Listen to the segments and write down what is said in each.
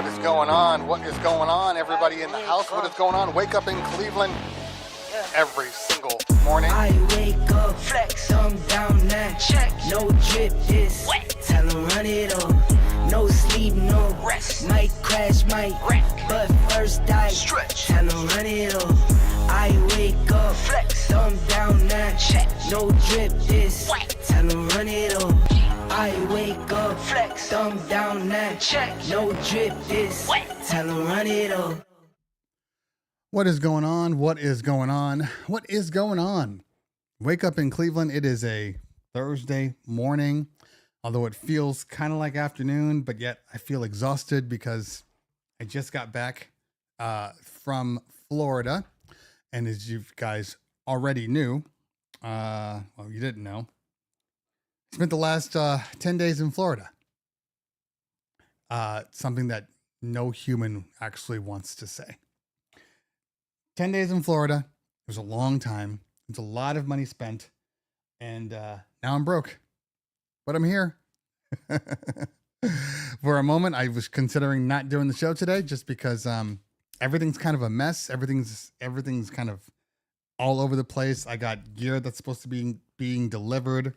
What is going on? What is going on? Everybody in the house, what is going on? Wake up in Cleveland every single morning. I wake up, flex, thumb down now. Check. No drip, this. Wet. Tell 'em run it up. No sleep, no rest. Might crash, might wreck. But first I stretch. Tell 'em run it up. I wake up, flex, thumb down now. Check. No drip, this. Wet. Tell 'em run it up. I wake up, flex, thumb down now. Check. No drip, this. Wet. Tell 'em run it up. What is going on? What is going on? What is going on? Wake up in Cleveland. It is a Thursday morning, although it feels kind of like afternoon, but yet I feel exhausted because I just got back from Florida. And as you guys already knew, well, you didn't know, I spent the last 10 days in Florida. Something that no human actually wants to say. 10 days in Florida. It was a long time. It's a lot of money spent. And now I'm broke. But I'm here. For a moment, I was considering not doing the show today just because everything's kind of a mess. Everything's kind of all over the place. I got gear that's supposed to be being delivered.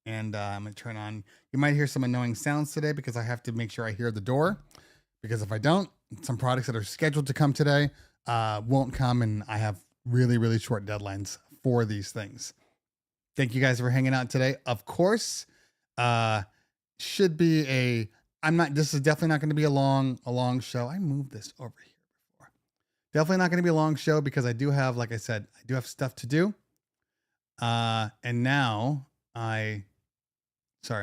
And I'm going to turn on. You might hear some annoying sounds today because I have to make sure I hear the door. Because if I don't, some products that are scheduled to come today won't come, and I have really, really short deadlines for these things. Thank you guys for hanging out today. Of course, should be this is definitely not going to be a long show. I moved this over here before. Definitely not going to be a long show because I do have, like I said, I do have stuff to do. And now I'm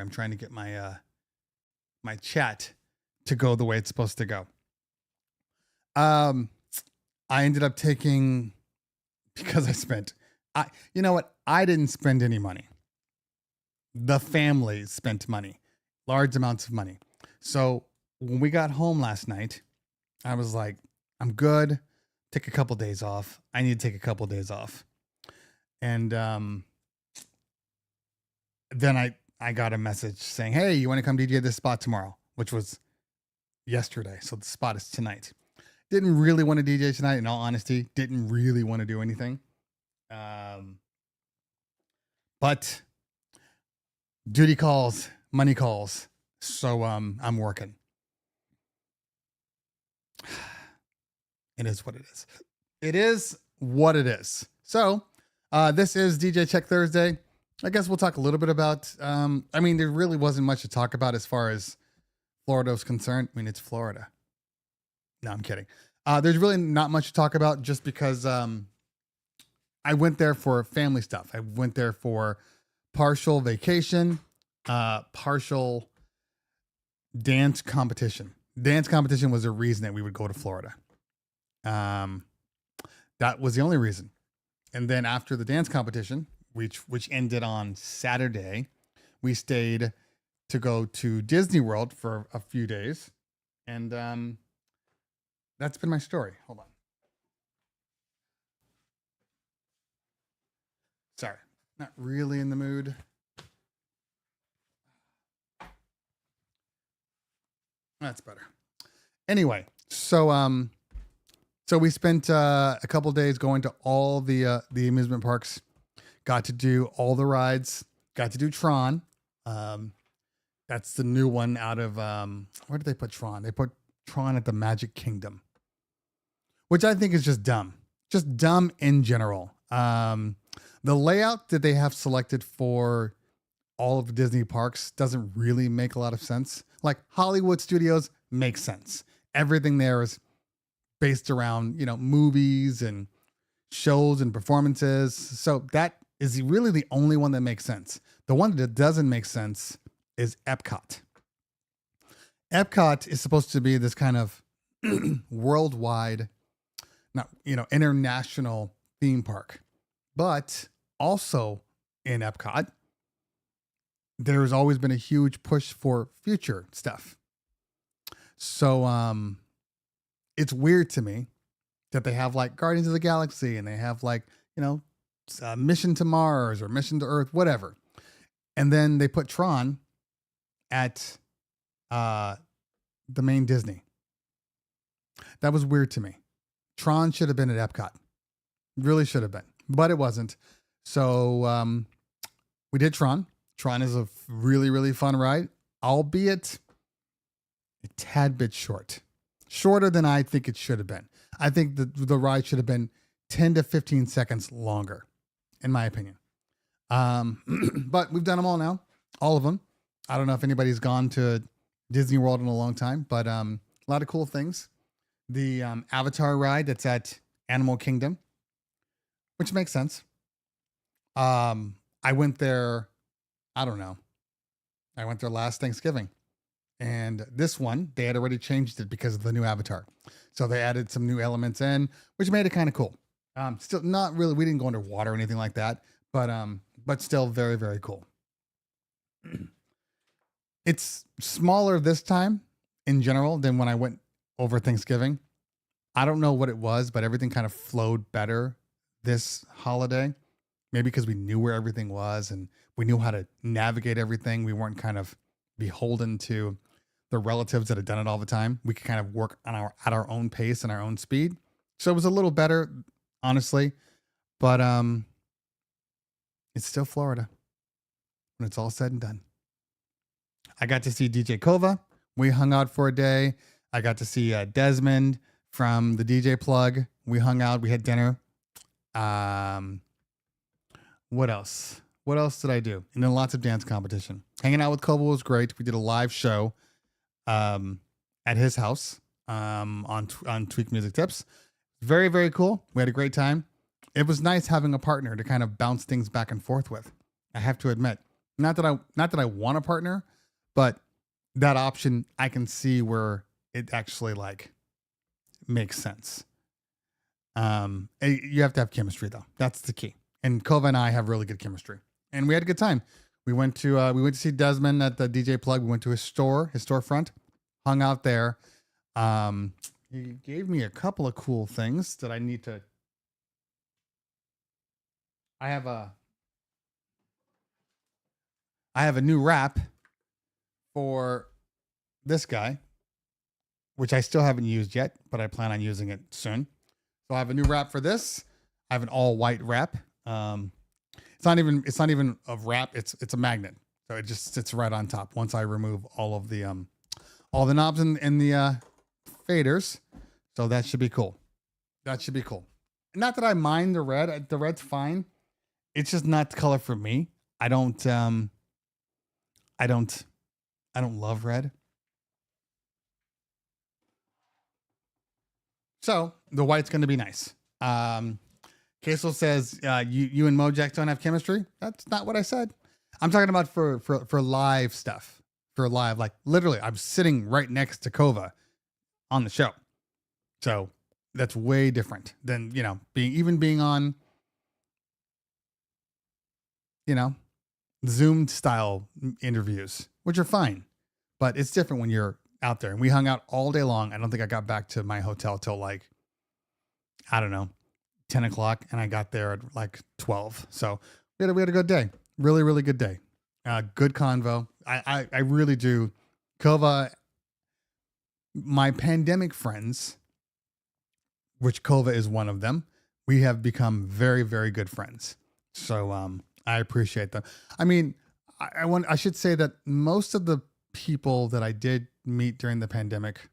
trying to get my, my chat to go the way it's supposed to go. I ended up taking, because you know what? I didn't spend any money. The family spent money, large amounts of money. So when we got home last night, I was like, I'm good. Take a couple days off. I need to take a couple days off. And then I got a message saying, hey, you want to come DJ this spot tomorrow? Which was yesterday. So the spot is tonight. Didn't really want to DJ tonight, in all honesty. Didn't really want to do anything. But duty calls, money calls. So I'm working. It is what it is. It is what it is. So this is DJ Check Thursday. I guess we'll talk a little bit about, there really wasn't much to talk about as far as Florida is concerned. I mean, it's Florida. No, I'm kidding. There's really not much to talk about just because I went there for family stuff. I went there for partial vacation, partial dance competition. Dance competition was a reason that we would go to Florida. That was the only reason. And then after the dance competition, which ended on Saturday, we stayed to go to Disney World for a few days. And that's been my story. Hold on. Sorry, not really in the mood. That's better. Anyway, so we spent a couple days going to all the amusement parks. Got to do all the rides. Got to do Tron. That's the new one out of where did they put Tron? They put Tron at the Magic Kingdom, which I think is just dumb. Just dumb in general. The layout that they have selected for all of the Disney parks doesn't really make a lot of sense. Like Hollywood Studios makes sense. Everything there is based around, movies and shows and performances. So that is really the only one that makes sense. The one that doesn't make sense is Epcot. Epcot is supposed to be this kind of worldwide, international theme park. But also in Epcot, there's always been a huge push for future stuff. So it's weird to me that they have like Guardians of the Galaxy and they have like, Mission to Mars or Mission to Earth, whatever. And then they put Tron at the main Disney. That was weird to me. Tron should have been at Epcot. Really should have been, but it wasn't. So we did Tron. Tron is a really, really fun ride, albeit a tad bit shorter than I think it should have been. I think the ride should have been 10 to 15 seconds longer, in my opinion. But we've done them all now, all of them. I don't know if anybody's gone to Disney World in a long time, but a lot of cool things. The Avatar ride that's at Animal Kingdom, which makes sense. I went there, I don't know. I went there last Thanksgiving. And this one, they had already changed it because of the new Avatar. So they added some new elements in, which made it kind of cool. Still not really, we didn't go underwater or anything like that, but still very, very cool. It's smaller this time in general than when I went over Thanksgiving. I don't know what it was, but everything kind of flowed better this holiday. Maybe because we knew where everything was and we knew how to navigate everything. We weren't kind of beholden to the relatives that had done it all the time. We could kind of work on at our own pace and our own speed. So it was a little better, honestly. But it's still Florida when it's all said and done. I got to see DJ Kova. We hung out for a day. I got to see Desmond from the DJ Plug. We hung out. We had dinner. What else? What else did I do? And then lots of dance competition. Hanging out with Kova was great. We did a live show at his house on Tweak Music Tips. Very, very cool. We had a great time. It was nice having a partner to kind of bounce things back and forth with. I have to admit, not that I want a partner, but that option I can see where it actually like makes sense. You have to have chemistry though. That's the key. And Kova and I have really good chemistry, and we had a good time. We went to see Desmond at the DJ Plug. We went to his storefront, hung out there. He gave me a couple of cool things that I need to. I have a new wrap for this guy, which I still haven't used yet, but I plan on using it soon. So I have a new wrap for this. I have an all white wrap. It's not even a wrap. It's a magnet. So it just sits right on top once I remove all the knobs and the faders. So that should be cool. Not that I mind the red. The red's fine. It's just not the color for me. I don't love red. So the white's going to be nice. Kaisel says, you and Mojax don't have chemistry. That's not what I said. I'm talking about for live stuff. For live, like literally, I'm sitting right next to Kova on the show. So that's way different than, being on, Zoom style interviews, which are fine, but it's different when you're out there. And we hung out all day long. I don't think I got back to my hotel till 10 o'clock, and I got there at 12. So we had a good day. Really, really good day. Good convo. I really do. Kova, my pandemic friends, which Kova is one of them, we have become very, very good friends. So I appreciate them. I mean, I should say that most of the people that I did meet during the pandemic,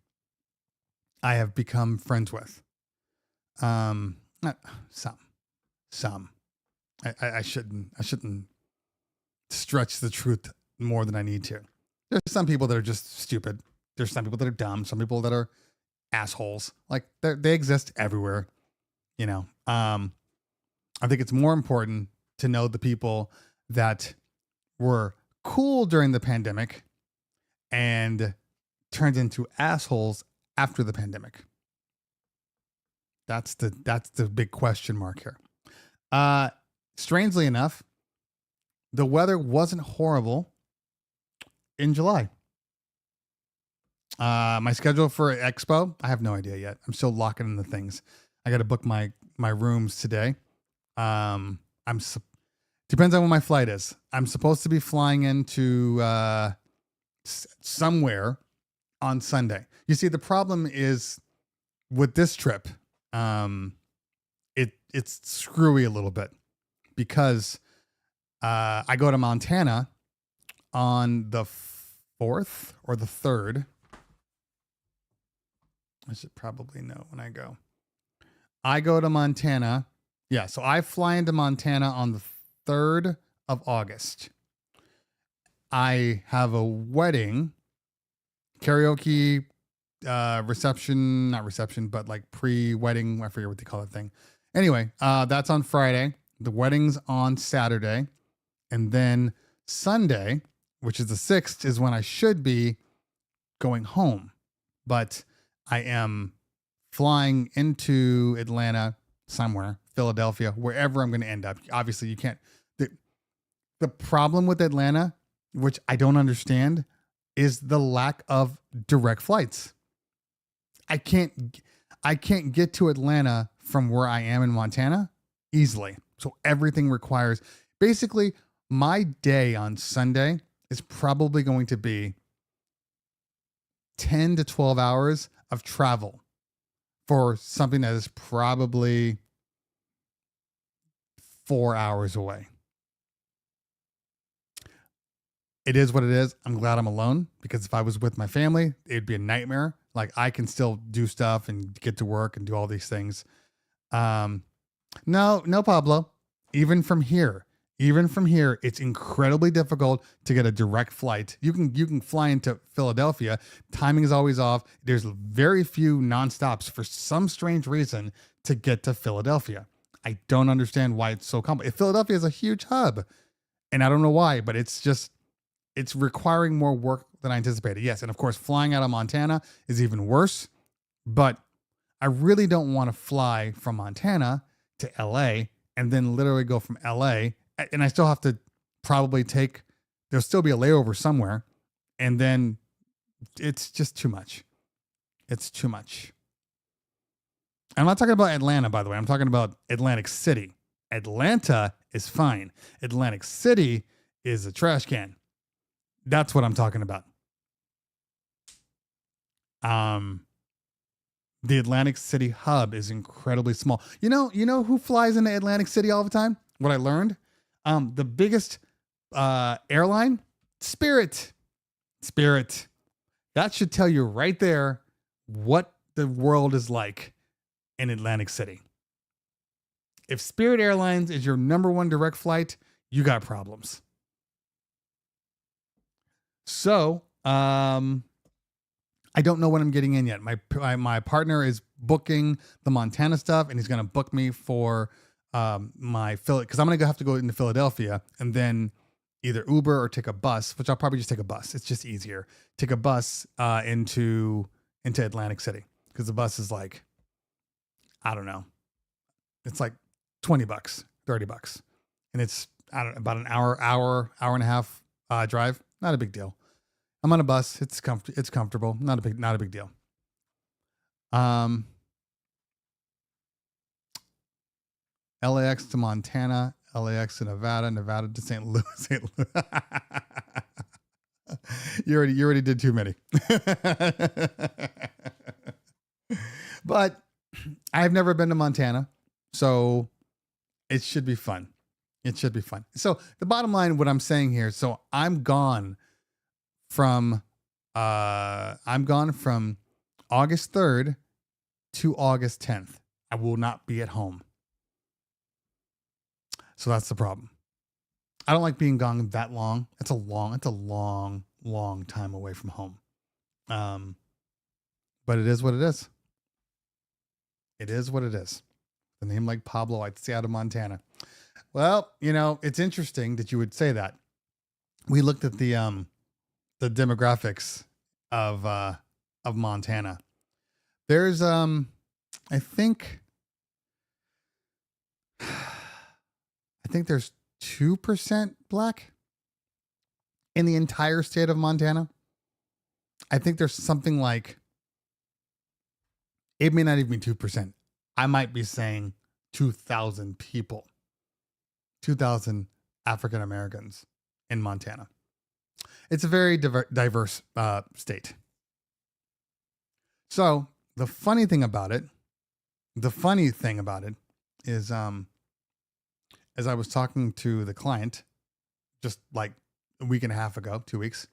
I have become friends with. Some. I shouldn't stretch the truth more than I need to. There's some people that are just stupid. There's some people that are dumb. Some people that are assholes. Like they exist everywhere. I think it's more important to know the people that were cool during the pandemic and turned into assholes after the pandemic. That's the big question mark here. Strangely enough, the weather wasn't horrible in July. My schedule for Expo, I have no idea yet. I'm still locking in the things. I got to book my rooms today. Depends on when my flight is. I'm supposed to be flying into somewhere on Sunday. You see, the problem is with this trip, it's screwy a little bit because I go to Montana on the 4th or the 3rd. I should probably know when I go. I go to Montana. Yeah, so I fly into Montana on the 3rd of August. I have a wedding, karaoke, reception, not reception, but like pre-wedding. I forget what they call that thing. Anyway, that's on Friday. The wedding's on Saturday. And then Sunday, which is the 6th, is when I should be going home. But I am flying into Atlanta somewhere, Philadelphia, wherever I'm going to end up. Obviously, you can't. The problem with Atlanta, which I don't understand, is the lack of direct flights. I can't get to Atlanta from where I am in Montana easily. So everything requires, basically, my day on Sunday is probably going to be 10 to 12 hours of travel for something that is probably 4 hours away. It is what it is. I'm glad I'm alone, because if I was with my family, it'd be a nightmare. Like, I can still do stuff and get to work and do all these things. No, Pablo. Even from here, it's incredibly difficult to get a direct flight. You can fly into Philadelphia. Timing is always off. There's very few nonstops for some strange reason to get to Philadelphia. I don't understand why it's so complicated. Philadelphia is a huge hub, and I don't know why, but it's requiring more work than I anticipated. Yes, and of course, flying out of Montana is even worse, but I really don't want to fly from Montana to LA and then literally go from LA, and I still have to probably there'll still be a layover somewhere, and then it's just too much. It's too much. I'm not talking about Atlanta, by the way. I'm talking about Atlantic City. Atlanta is fine. Atlantic City is a trash can. That's what I'm talking about. The Atlantic City hub is incredibly small. You know who flies into Atlantic City all the time? What I learned? The biggest airline? Spirit. Spirit. That should tell you right there what the world is like in Atlantic City. If Spirit Airlines is your number one direct flight, you got problems. So, I don't know when I'm getting in yet. My partner is booking the Montana stuff, and he's going to book me for my Philly, because I'm going to have to go into Philadelphia and then either Uber or take a bus, which I'll probably just take a bus. It's just easier. Take a bus into Atlantic City, because the bus is like, I don't know, it's like $20, $30, and it's about an hour and a half drive. Not a big deal. I'm on a bus. It's comfortable. Not a big deal. LAX to Montana, LAX to Nevada, Nevada to St. Louis, St. Louis. You already did too many. But I've never been to Montana, so it should be fun. It should be fun. So the bottom line, what I'm saying here, so I'm gone from August 3rd to August 10th. I will not be at home. So that's the problem. I don't like being gone that long. It's a long time away from home. But it is what it is. It is what it is. A name like Pablo, I'd say out of Montana. Well, it's interesting that you would say that. We looked at the demographics of Montana. There's I think there's 2% black in the entire state of Montana. I think there's something like, it may not even be 2%. I might be saying 2,000 people, 2,000 African Americans in Montana. It's a very diverse state. So the funny thing about it is, as I was talking to the client just like a week and a half ago, 2 weeks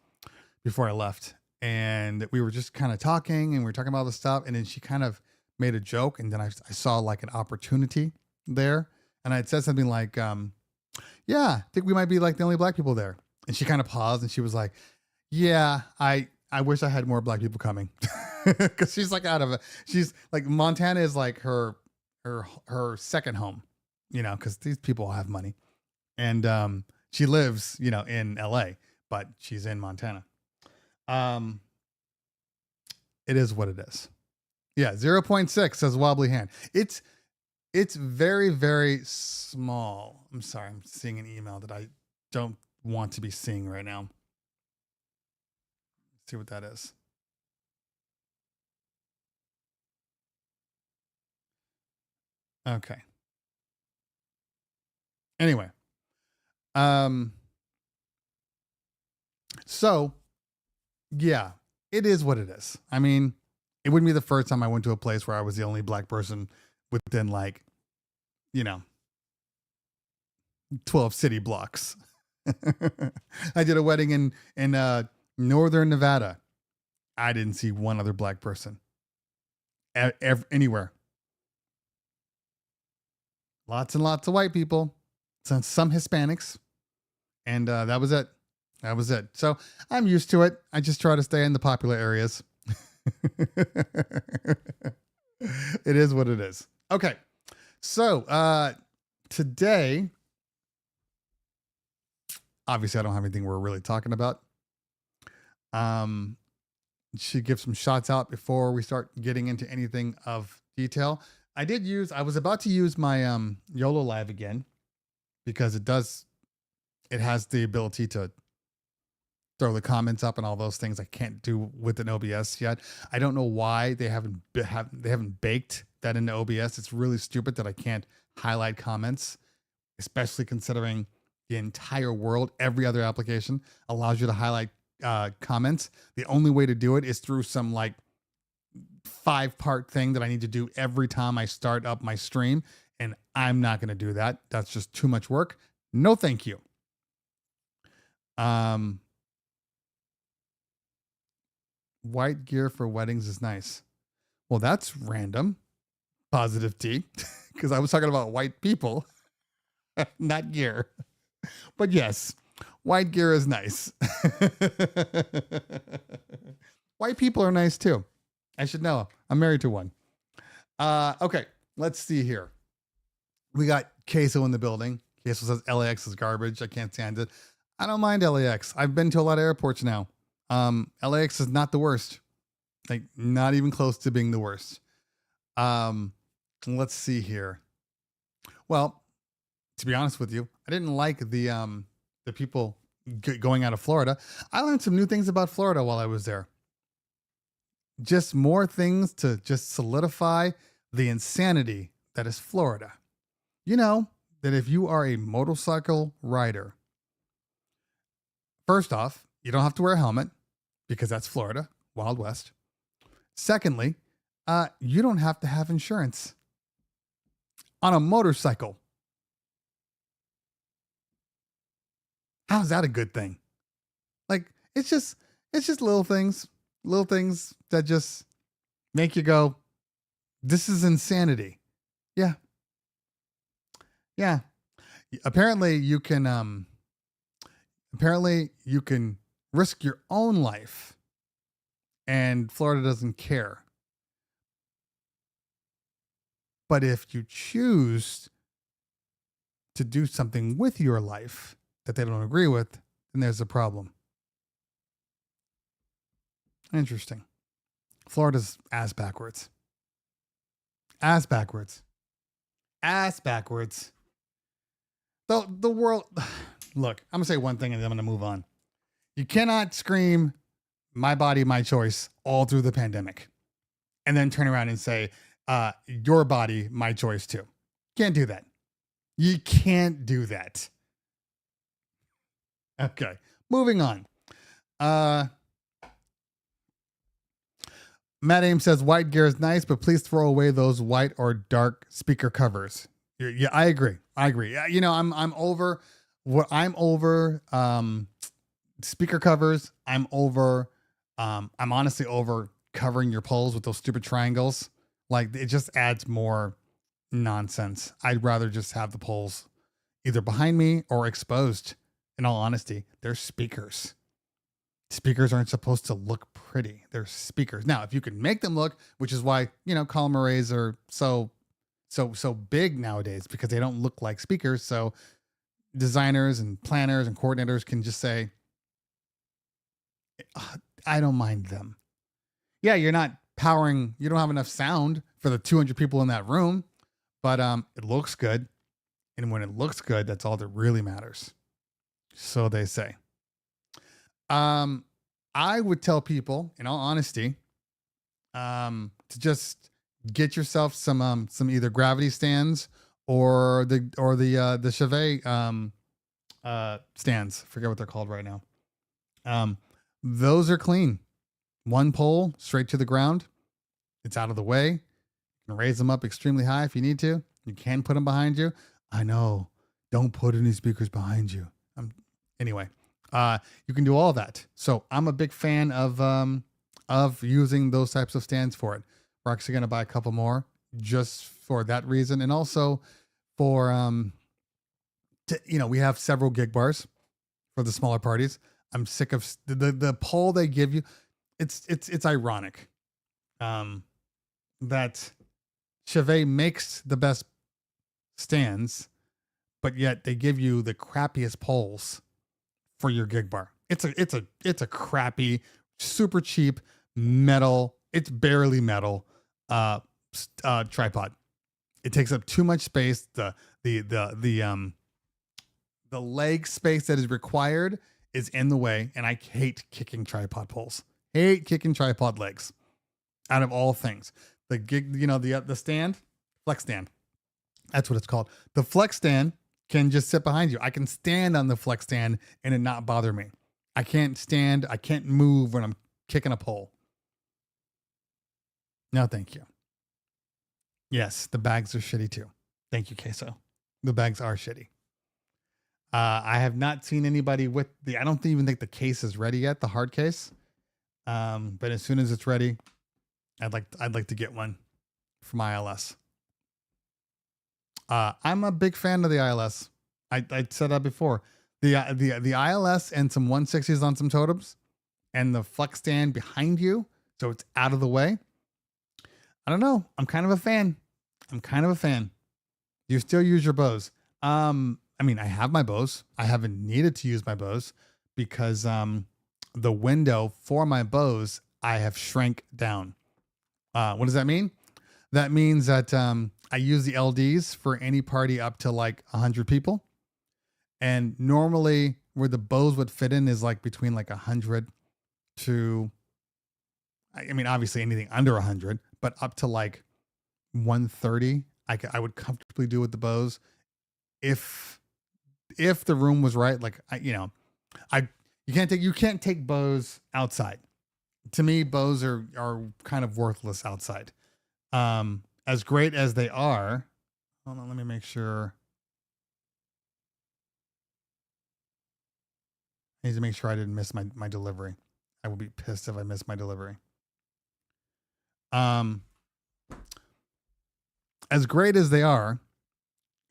before I left, and we were just kind of talking and we were talking about all this stuff. And then she kind of made a joke. And then I saw like an opportunity there. And I had said something like, yeah, I think we might be like the only black people there. And she kind of paused and she was like, yeah, I wish I had more black people coming. Cause she's like out of it. She's like, Montana is like her second home, you know, cause these people have money. And, she lives, you know, in LA, but she's in Montana. It is what it is. Yeah. 0.6 says wobbly hand. It's very, very small. I'm sorry. I'm seeing an email that I don't want to be seeing right now. Let's see what that is. Okay. Anyway. So yeah, it is what it is. I mean, it wouldn't be the first time I went to a place where I was the only black person within like, you know, 12 city blocks. I did a wedding in northern Nevada. I didn't see one other black person anywhere. Lots and lots of white people, some Hispanics, and that was it. That was it. So I'm used to it. I just try to stay in the popular areas. It is what it is. Okay. So today, obviously I don't have anything we're really talking about. Should give some shots out before we start getting into anything of detail. I was about to use my YOLO Live again because it has the ability to throw the comments up and all those things I can't do with an OBS yet. I don't know why they haven't baked that into OBS. It's really stupid that I can't highlight comments, especially considering the entire world, every other application allows you to highlight comments. The only way to do it is through some like 5-part thing that I need to do every time I start up my stream. And I'm not going to do that. That's just too much work. No, thank you. White gear for weddings is nice. Well, that's random. Positive T, because I was talking about white people, not gear. But yes, white gear is nice. White people are nice too. I should know. I'm married to one. Okay, let's see here. We got Queso in the building. Queso says LAX is garbage. I can't stand it. I don't mind LAX. I've been to a lot of airports now. LAX is not the worst. Like not even close to being the worst. Let's see here. Well, to be honest with you, I didn't like the people going out of Florida. I learned some new things about Florida while I was there. Just more things to just solidify the insanity that is Florida. You know that if you are a motorcycle rider, first off, you don't have to wear a helmet because that's Florida, Wild West. Secondly, you don't have to have insurance on a motorcycle. How's that a good thing? Like, it's just little things that just make you go, this is insanity. Yeah. Yeah. Apparently you can risk your own life and Florida doesn't care. But if you choose to do something with your life that they don't agree with, then there's a problem. Interesting. Florida's ass backwards. Ass backwards. Ass backwards. The world, look, I'm going to say one thing and then I'm going to move on. You cannot scream, my body, my choice, all through the pandemic. And then turn around and say, your body, my choice too. Can't do that. You can't do that. Okay, moving on. Matt Ames says white gear is nice, but please throw away those white or dark speaker covers. Yeah, I agree. Yeah, you know, I'm over what I'm over speaker covers. I'm honestly over covering your poles with those stupid triangles. Like, it just adds more nonsense. I'd rather just have the poles either behind me or exposed. In all honesty, they're speakers. Speakers aren't supposed to look pretty. They're speakers. Now, if you can make them look, which is why, you know, column arrays are so big nowadays, because they don't look like speakers. So designers and planners and coordinators can just say, I don't mind them. Yeah, you're not powering, you don't have enough sound for the 200 people in that room, but it looks good. And when it looks good, that's all that really matters. So they say. I would tell people, in all honesty, to just get yourself some either gravity stands or the Chevet stands. Forget what they're called right now. Those are clean. One pole straight to the ground. It's out of the way. You can raise them up extremely high if you need to. You can put them behind you. I know. Don't put any speakers behind you. Anyway. You can do all that. So I'm a big fan of using those types of stands for it. We're actually going to buy a couple more just for that reason. And also for, we have several gig bars for the smaller parties. I'm sick of the pole they give you. It's ironic, that Chevet makes the best stands, but yet they give you the crappiest poles for your gig bar. It's a crappy, super cheap metal. It's barely metal tripod. It takes up too much space. The leg space that is required is in the way, and I hate kicking tripod poles. Hate kicking tripod legs. Out of all things, the gig, the stand, flex stand. That's what it's called. The flex stand can just sit behind you. I can stand on the flex stand and it not bother me. I can't move when I'm kicking a pole. No, thank you. Yes, the bags are shitty too. Thank you, Queso. The bags are shitty. I have not seen anybody with I don't even think the case is ready yet, the hard case. But as soon as it's ready, I'd like to get one from ILS. I'm a big fan of the ILS. I said that before. The ILS and some 160s on some totems and the flex stand behind you, so it's out of the way. I don't know. I'm kind of a fan. You still use your bows. I have my bows. I haven't needed to use my bows because the window for my bows I have shrank down. What does that mean? That means that I use the LDs for any party up to like 100 people. And normally where the bows would fit in is like between like 100 to, obviously anything under 100, but up to like 130, I would comfortably do with the bows. If the room was right, you can't take bows outside. To me, bows are kind of worthless outside. As great as they are, hold on, let me make sure. I need to make sure I didn't miss my delivery. I would be pissed if I missed my delivery. As great as they are,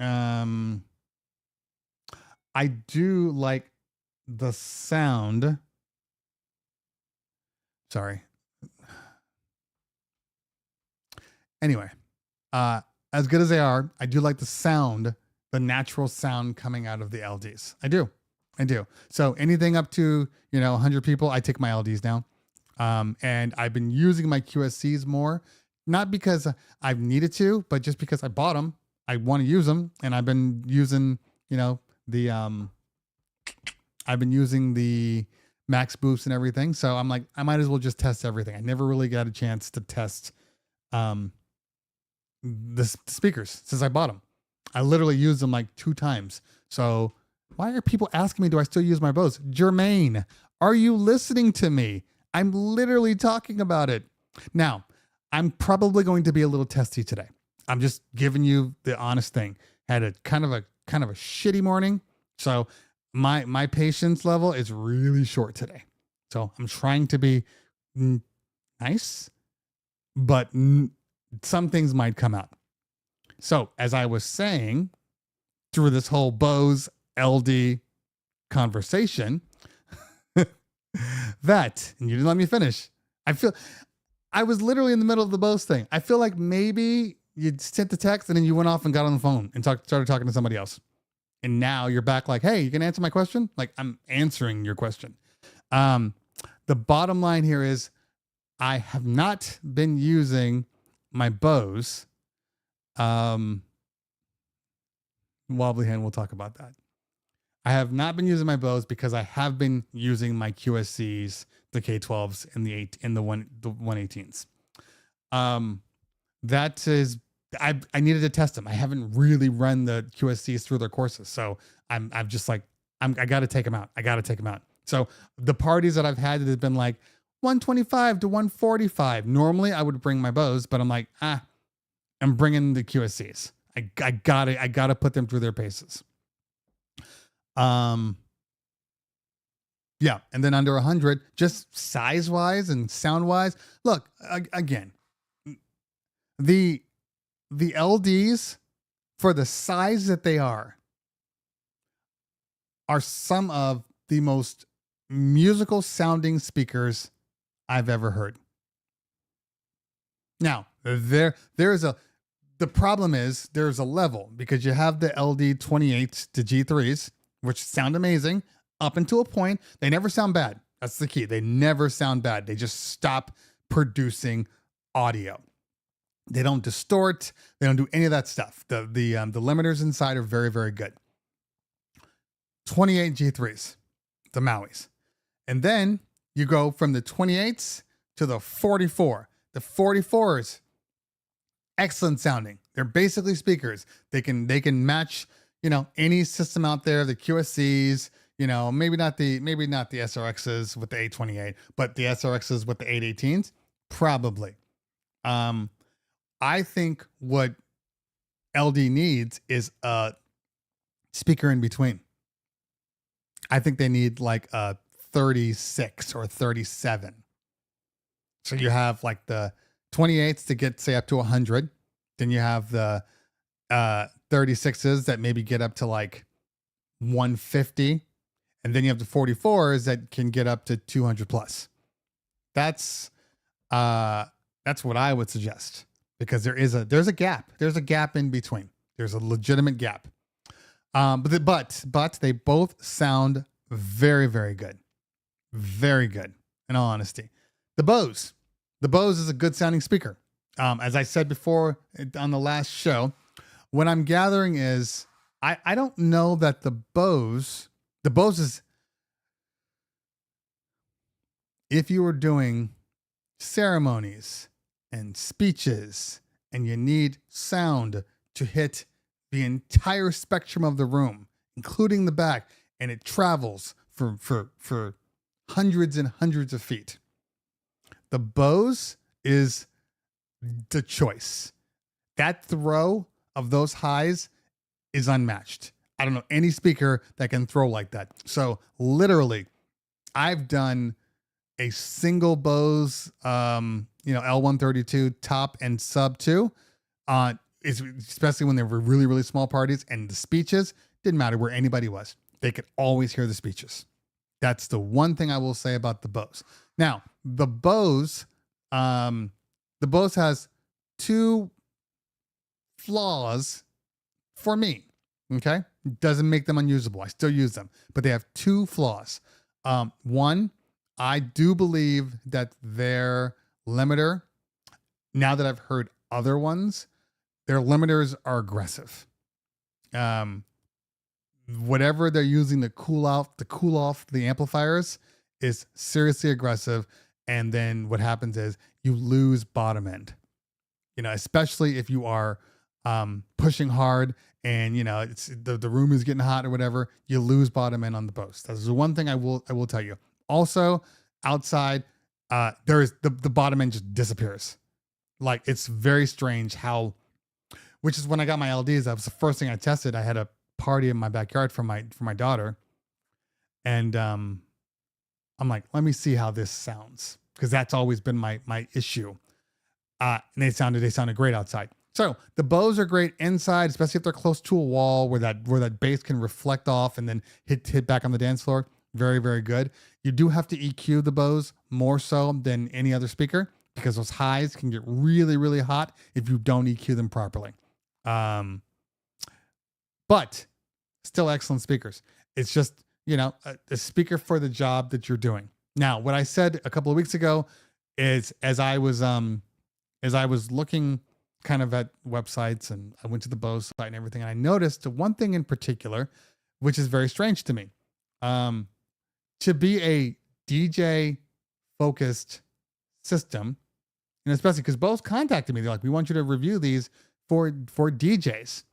I do like the sound. Sorry. Anyway, as good as they are, I do like the sound, the natural sound coming out of the LDs. I do. So anything up to, 100 people, I take my LDs now. And I've been using my QSCs more, not because I've needed to, but just because I bought them. I want to use them. And I've been using, I've been using the max boost and everything. So I'm like, I might as well just test everything. I never really got a chance to test, the speakers since I bought them. I literally used them like 2 times. So why are people asking me, do I still use my bows? Jermaine, are you listening to me? I'm literally talking about it. Now, I'm probably going to be a little testy today. I'm just giving you the honest thing. Had a kind of a shitty morning, so my patience level is really short today. So I'm trying to be nice, but some things might come out. So as I was saying through this whole Bose LD conversation, that, and you didn't let me finish. I was literally in the middle of the Bose thing. I feel like maybe you sent the text and then you went off and got on the phone and started talking to somebody else. And now you're back like, hey, you can answer my question? Like, I'm answering your question. The bottom line here is I have not been using my Bose. Wobbly hand, we'll talk about that. I have not been using my Bose because I have been using my QSCs, the K12s, and the 118s. That is, I needed to test them. I haven't really run the QSCs through their courses, so I'm just like, I got to take them out. I got to take them out. So the parties that I've had that have been like 125 to 145. Normally I would bring my Bose, but I'm like, I'm bringing the QSCs. I gotta put them through their paces. Yeah, and then under 100, just size wise and sound wise. Look, again, the LDs, for the size that they are some of the most musical sounding speakers I've ever heard. Now, the problem is there's a level, because you have the LD 28s to G3s, which sound amazing up until a point. They never sound bad. That's the key. They never sound bad. They just stop producing audio. They don't distort. They don't do any of that stuff. The limiters inside are very, very good. 28 G3s, the Mauis. And then you go from the 28s to the 44. The 44s, excellent sounding. They're basically speakers. They can match, any system out there, the QSCs, maybe not the SRXs with the 828, but the SRXs with the 818s, probably. I think what LD needs is a speaker in between. I think they need like a 36 or 37. So you have like the 28s to get, say, up to 100. Then you have the 36s that maybe get up to like 150. And then you have the 44s that can get up to 200 plus. That's what I would suggest, because there's a gap. There's a gap in between. There's a legitimate gap. But they both sound very, very good. Very good, in all honesty. The Bose is a good sounding speaker. As I said before on the last show, what I'm gathering is I don't know that the Bose is, if you were doing ceremonies and speeches and you need sound to hit the entire spectrum of the room, including the back, and it travels for hundreds and hundreds of feet, the Bose is the choice. That throw of those highs is unmatched. I don't know any speaker that can throw like that. So literally, I've done a single Bose, L132 top and sub 2, especially when they were really, really small parties, and the speeches didn't matter where anybody was. They could always hear the speeches. That's the one thing I will say about the Bose. Now, the Bose has two flaws for me. Okay. Doesn't make them unusable. I still use them, but they have two flaws. One, I do believe that their limiter, now that I've heard other ones, their limiters are aggressive. Whatever they're using to cool off the amplifiers is seriously aggressive. And then what happens is you lose bottom end, especially if you are pushing hard and it's the room is getting hot or whatever, you lose bottom end on the Bose. That's the one thing I will tell you. Also, outside, there's the bottom end just disappears. Like, it's very strange how, which is when I got my LDs, that was the first thing I tested. I had a party in my backyard for my daughter. And I'm like, let me see how this sounds. Because that's always been my issue. And they sounded great outside. So the Bose are great inside, especially if they're close to a wall where that bass can reflect off and then hit back on the dance floor. Very, very good. You do have to EQ the Bose more so than any other speaker, because those highs can get really, really hot if you don't EQ them properly. But still excellent speakers. It's just, a speaker for the job that you're doing. Now, what I said a couple of weeks ago is, as I was looking kind of at websites, and I went to the Bose site and everything, and I noticed one thing in particular, which is very strange to me. To be a DJ focused system, and especially because Bose contacted me, they're like, we want you to review these for DJs.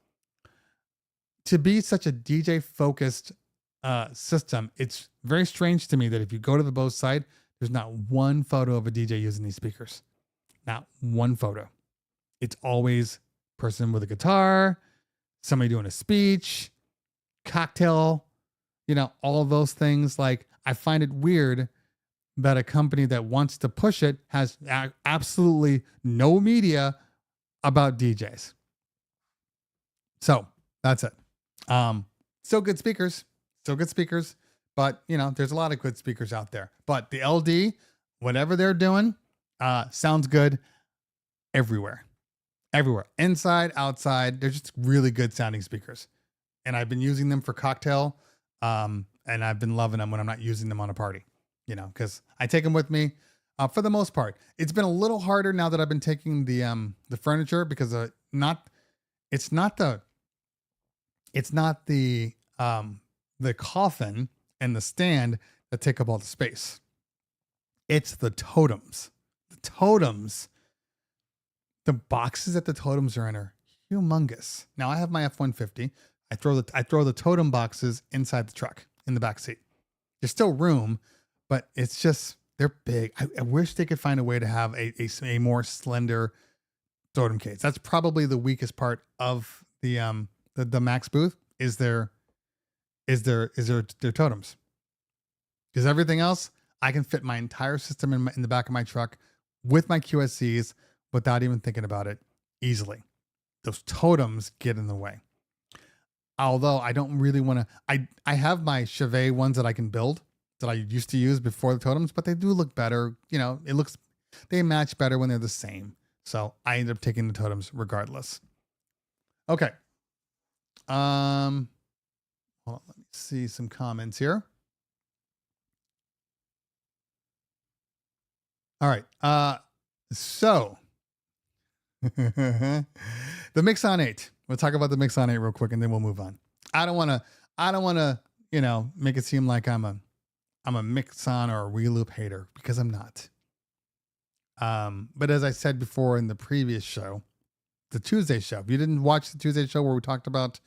To be such a DJ focused system, it's very strange to me that if you go to the Bose site, there's not one photo of a DJ using these speakers. Not one photo. It's always person with a guitar, somebody doing a speech, cocktail, all of those things. Like, I find it weird that a company that wants to push it has absolutely no media about DJs. So that's it. Still good speakers, but there's a lot of good speakers out there. But the LD, whatever they're doing, sounds good everywhere, inside, outside. They're just really good sounding speakers, and I've been using them for cocktail, and I've been loving them when I'm not using them on a party, because I take them with me. For the most part, it's been a little harder now that I've been taking the furniture, because it's not the coffin and the stand that take up all the space. It's the totems. The boxes that the totems are in are humongous. Now, I have my F-150. I throw the totem boxes inside the truck in the back seat. There's still room, but it's just, they're big. I wish they could find a way to have a more slender totem case. That's probably the weakest part of the Max booth is their totems. Because everything else, I can fit my entire system in the back of my truck with my QSCs without even thinking about it easily. Those totems get in the way. Although I don't really want to, I have my Chevet ones that I can build that I used to use before the totems, but they do look better. They match better when they're the same. So I ended up taking the totems regardless. Okay. Hold on, let me see some comments here. All right. So the Mixon 8. We'll talk about the Mixon 8 real quick, and then we'll move on. I don't want to, make it seem like I'm a Mixon or a Reloop hater, because I'm not. But as I said before in the previous show, the Tuesday show, if you didn't watch the Tuesday show where we talked about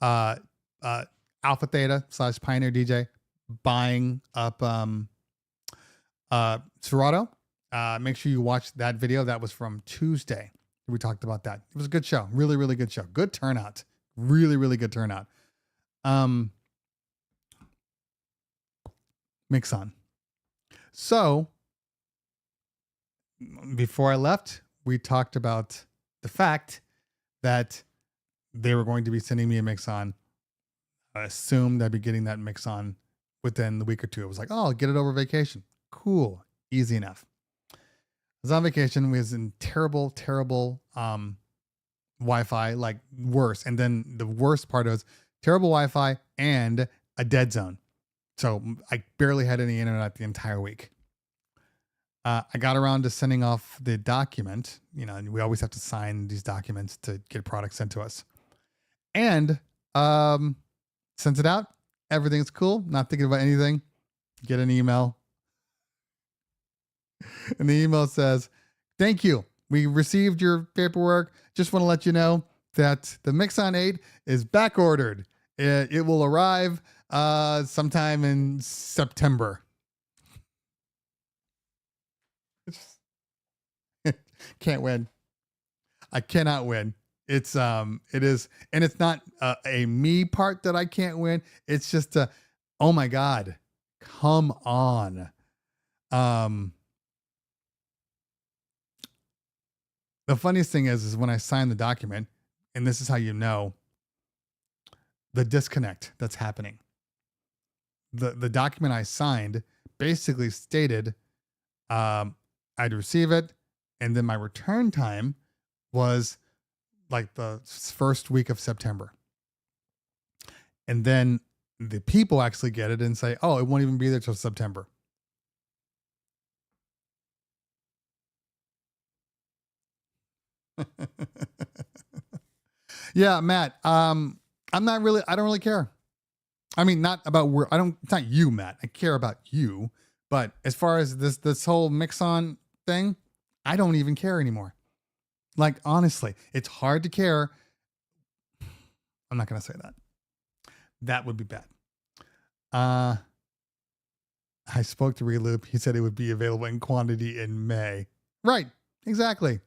Alpha Theta / Pioneer DJ buying up Serato, make sure you watch that video. That was from Tuesday. We talked about that. It was a good show. Really, really good show. Good turnout. Really, really good turnout. Mixon. So before I left, we talked about the fact that they were going to be sending me a Mixon. I assumed I'd be getting that Mixon within the week or two. It was like, oh, I'll get it over vacation. Cool. Easy enough. I was on vacation. We was in terrible Wi-Fi, like worse. And then the worst part was terrible Wi-Fi and a dead zone. So I barely had any internet the entire week. I got around to sending off the document, and we always have to sign these documents to get products sent to us. And sent it out. Everything's cool. Not thinking about anything. Get an email. And the email says, thank you. We received your paperwork. Just want to let you know that the Mixon 8 is back ordered. It will arrive sometime in September. Can't win. I cannot win. It is, and it's not a me part that I can't win. It's just oh my God, come on. The funniest thing is when I sign the document, and this is how you know the disconnect that's happening. The document I signed basically stated I'd receive it, and then my return time was like the first week of September. And then the people actually get it and say, oh, it won't even be there till September. Yeah, Matt. I'm not really, I don't really care. I mean, not about where it's not you, Matt. I care about you. But as far as this whole Mixon thing, I don't even care anymore. Like, honestly, it's hard to care. I'm not going to say that. That would be bad. I spoke to Reloop. He said it would be available in quantity in May. Right. Exactly.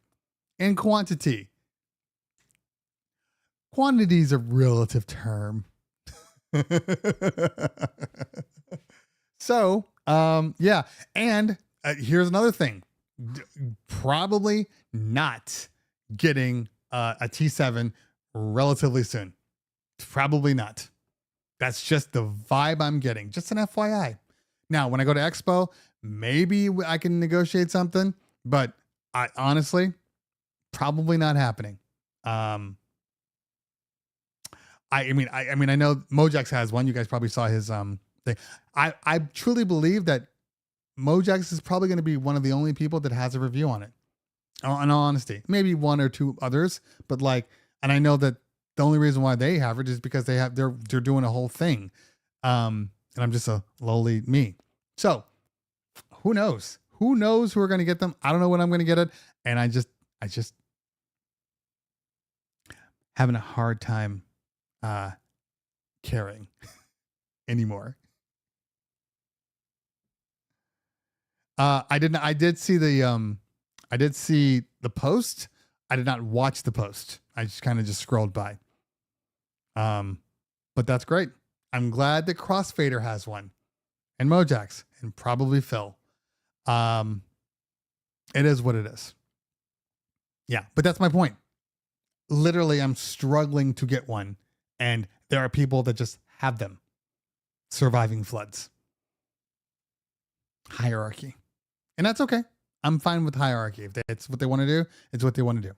In quantity. Quantity is a relative term. So, yeah. And here's another thing. Probably not getting a T7 relatively soon. Probably not. That's just the vibe I'm getting. Just an FYI. Now, when I go to Expo, maybe I can negotiate something, but I honestly, probably not happening. I mean, I know Mojax has one. You guys probably saw his thing. I truly believe that Mojax is probably going to be one of the only people that has a review on it. In all honesty, maybe one or two others, but like, and I know that the only reason why they have it is because they're doing a whole thing. And I'm just a lowly me. So who knows? Who knows who are going to get them? I don't know when I'm going to get it. And I just having a hard time caring anymore. I did see the post. I did not watch the post. I just kind of scrolled by. But that's great. I'm glad that Crossfader has one, and Mojax, and probably Phil. It is what it is. Yeah, but that's my point. Literally, I'm struggling to get one, and there are people that just have them. Surviving floods. Hierarchy. And that's okay. I'm fine with hierarchy. If it's what they want to do, it's what they want to do.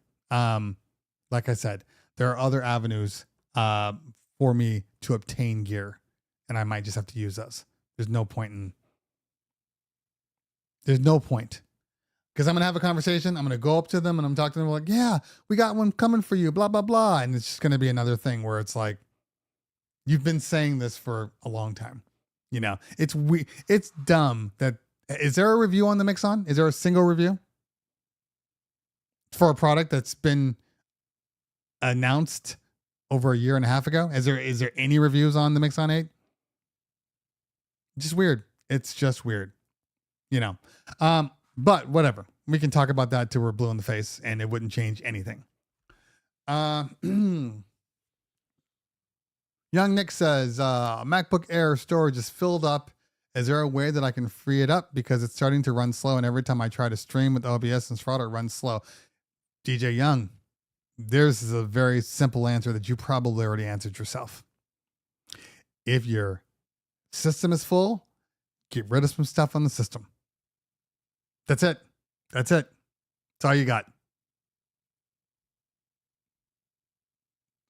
Like I said, there are other avenues for me to obtain gear, and I might just have to use those. There's no point because I'm going to have a conversation. I'm going to go up to them and I'm talking to them like, yeah, we got one coming for you, blah, blah, blah. And it's just going to be another thing where it's like, you've been saying this for a long time. You know, it's dumb that, is there a review on the Mixon? Is there a single review for a product that's been announced over a year and a half ago? Is there any reviews on the Mixon 8? Just weird. It's just weird, you know? But whatever, we can talk about that till we're blue in the face and it wouldn't change anything. Young Nick says, MacBook Air storage is filled up. Is there a way that I can free it up? Because it's starting to run slow. And every time I try to stream with OBS and Serato, it runs slow. DJ Young, there's a very simple answer that you probably already answered yourself. If your system is full, get rid of some stuff on the system. That's it. That's all you got.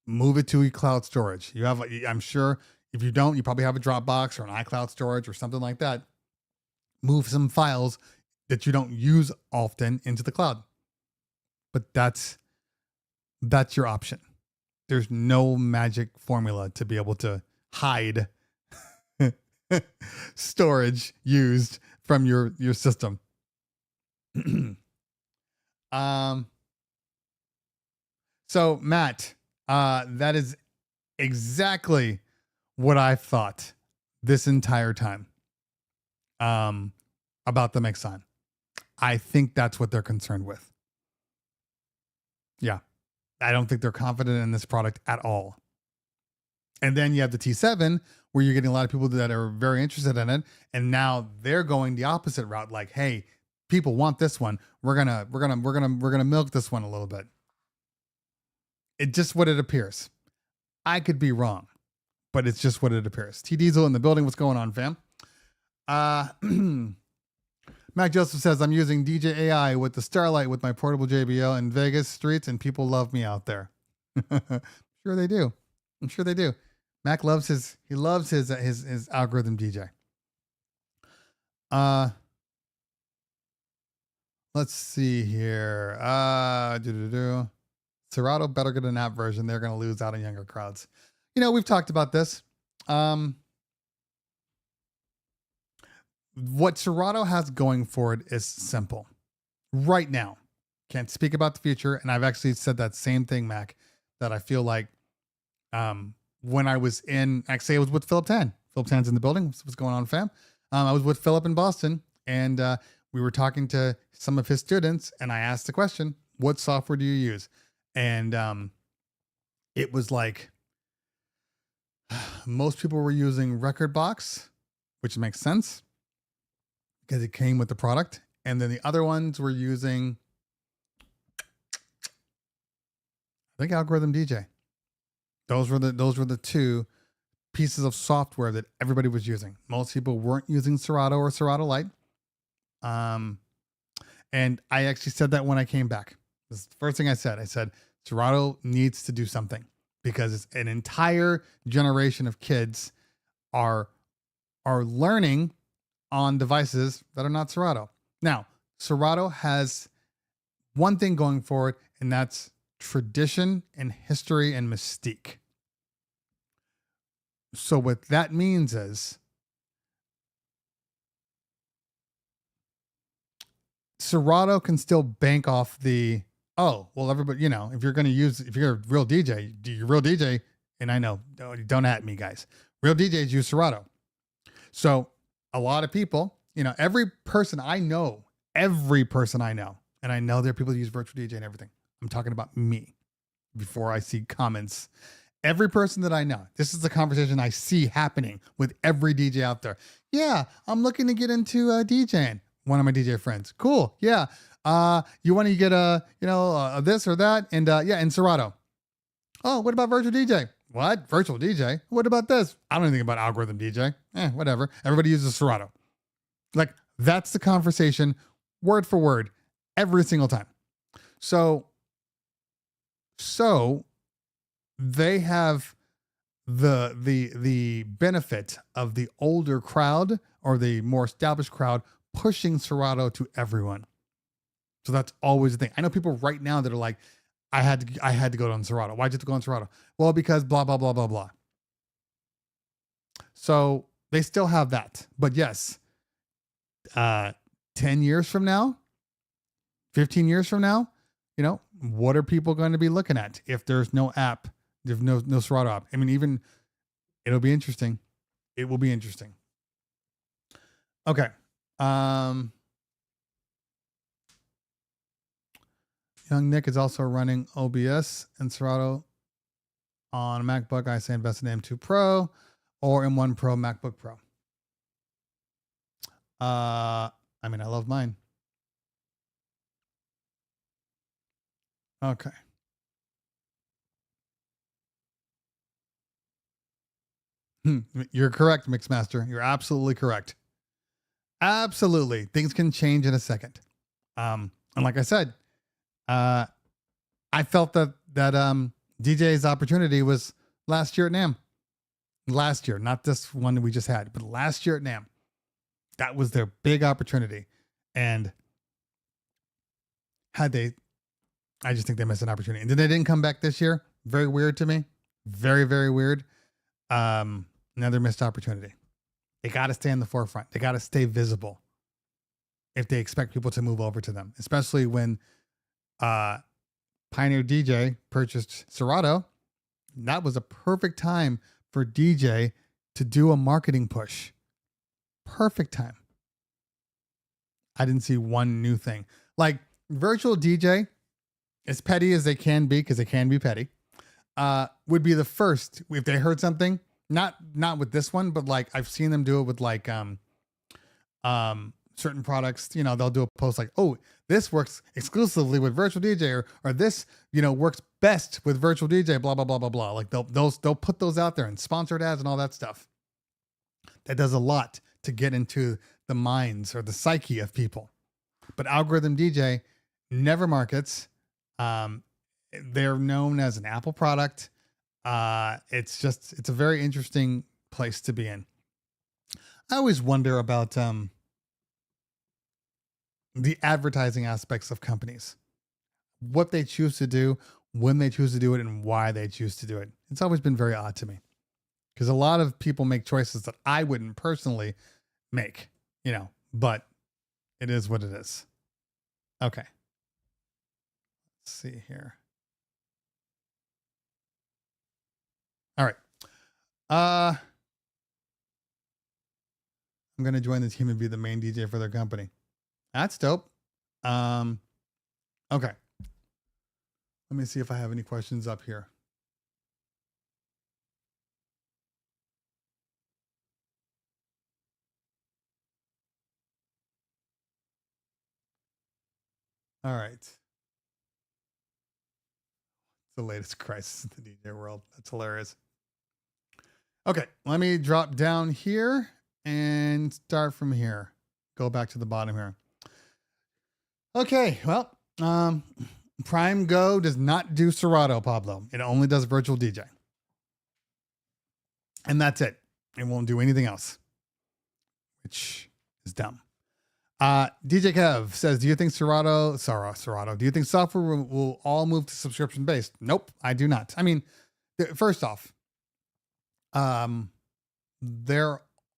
Move it to cloud storage. You have, I'm sure if you don't, you probably have a Dropbox or an iCloud storage or something like that. Move some files that you don't use often into the cloud. But that's your option. There's no magic formula to be able to hide storage used from your system. So Matt, that is exactly what I've thought this entire time about the Mixon. I think that's what they're concerned with. Yeah. I don't think they're confident in this product at all. And then you have the T7 where you're getting a lot of people that are very interested in it. And now they're going the opposite route. Like, hey, people want this one. We're gonna milk this one a little bit. It's just what it appears. I could be wrong, but it's just what it appears. T Diesel in the building. What's going on, fam? Mac Joseph says, I'm using DJI with the Starlight with my portable JBL in Vegas streets, and people love me out there. Sure they do. I'm sure they do. Mac loves his algorithm DJ. Let's see here. Serato better get an app version. They're going to lose out on younger crowds. You know, we've talked about this. What Serato has going for it is simple. Right now, can't speak about the future. And I've actually said that same thing, Mac, that I feel like when I was actually I was with Philip Tan. Philip Tan's in the building. What's going on, fam? I was with Philip in Boston, and we were talking to some of his students, and I asked the question, what software do you use? And it was like most people were using Rekordbox, which makes sense because it came with the product. And then the other ones were using, I think, Algorithm DJ. Those were the two pieces of software that everybody was using. Most people weren't using Serato or Serato Lite. And I actually said that when I came back. This is the first thing I said. I said, Serato needs to do something because it's an entire generation of kids are learning on devices that are not Serato. Now, Serato has one thing going for it, and that's tradition and history and mystique. So what that means is Serato can still bank off the, oh, well, everybody, you know, if you're a real DJ, you're a real DJ, and I know, don't at me, guys. Real DJs use Serato. So a lot of people, you know, every person I know, and I know there are people who use virtual DJ and everything. I'm talking about me before I see comments. Every person that I know, this is the conversation I see happening with every DJ out there. Yeah, I'm looking to get into DJing. One of my DJ friends. Cool. Yeah. You want to get this or that? And yeah, in Serato. Oh, what about virtual DJ? What? Virtual DJ? What about this? I don't know anything about algorithm DJ. Whatever. Everybody uses Serato. Like, that's the conversation, word for word, every single time. So they have the benefit of the older crowd or the more established crowd pushing Serato to everyone. So that's always the thing. I know people right now that are like, I had to go on Serato. Why'd you have to go on Serato? Well, because blah, blah, blah, blah, blah. So they still have that. But yes, 10 years from now, 15 years from now, you know, what are people going to be looking at if there's no app, there's no Serato app? I mean, even it'll be interesting. It will be interesting. Okay. Young Nick is also running OBS and Serato on a MacBook. I say invest in M2 Pro or M1 Pro MacBook Pro. I mean, I love mine. Okay. You're correct, Mixmaster. You're absolutely correct. Absolutely. Things can change in a second. And like I said, I felt that DJ's opportunity was last year at NAMM. Last year, not this one that we just had, but last year at NAMM. That was their big opportunity. And I just think they missed an opportunity. And then they didn't come back this year. Very weird to me. Very, very weird. Another missed opportunity. They got to stay in the forefront. They got to stay visible if they expect people to move over to them, especially when Pioneer DJ purchased Serato. That was a perfect time for DJ to do a marketing push. Perfect time. I didn't see one new thing. Like virtual DJ as petty as they can be, because they can be petty, would be the first if they heard something. Not with this one, but like I've seen them do it with like certain products. You know, they'll do a post like, "Oh, this works exclusively with Virtual DJ," or this, you know, works best with Virtual DJ. Blah blah blah blah blah. Like they'll put those out there and sponsored ads and all that stuff. That does a lot to get into the minds or the psyche of people. But Algorithm DJ never markets. They're known as an Apple product. It's a very interesting place to be in. I always wonder about the advertising aspects of companies, what they choose to do, when they choose to do it, and why they choose to do it. It's always been very odd to me, because a lot of people make choices that I wouldn't personally make, you know, but it is what it is. Okay. Let's see here. All right. I'm going to join the team and be the main DJ for their company. That's dope. Okay. Let me see if I have any questions up here. All right. It's the latest crisis in the DJ world. That's hilarious. Okay, let me drop down here and start from here. Go back to the bottom here. Okay, well, Prime Go does not do Serato, Pablo. It only does Virtual DJ. And that's it. It won't do anything else, which is dumb. DJ Kev says, do you think Serato, do you think software will all move to subscription based? Nope, I do not. I mean, first off, they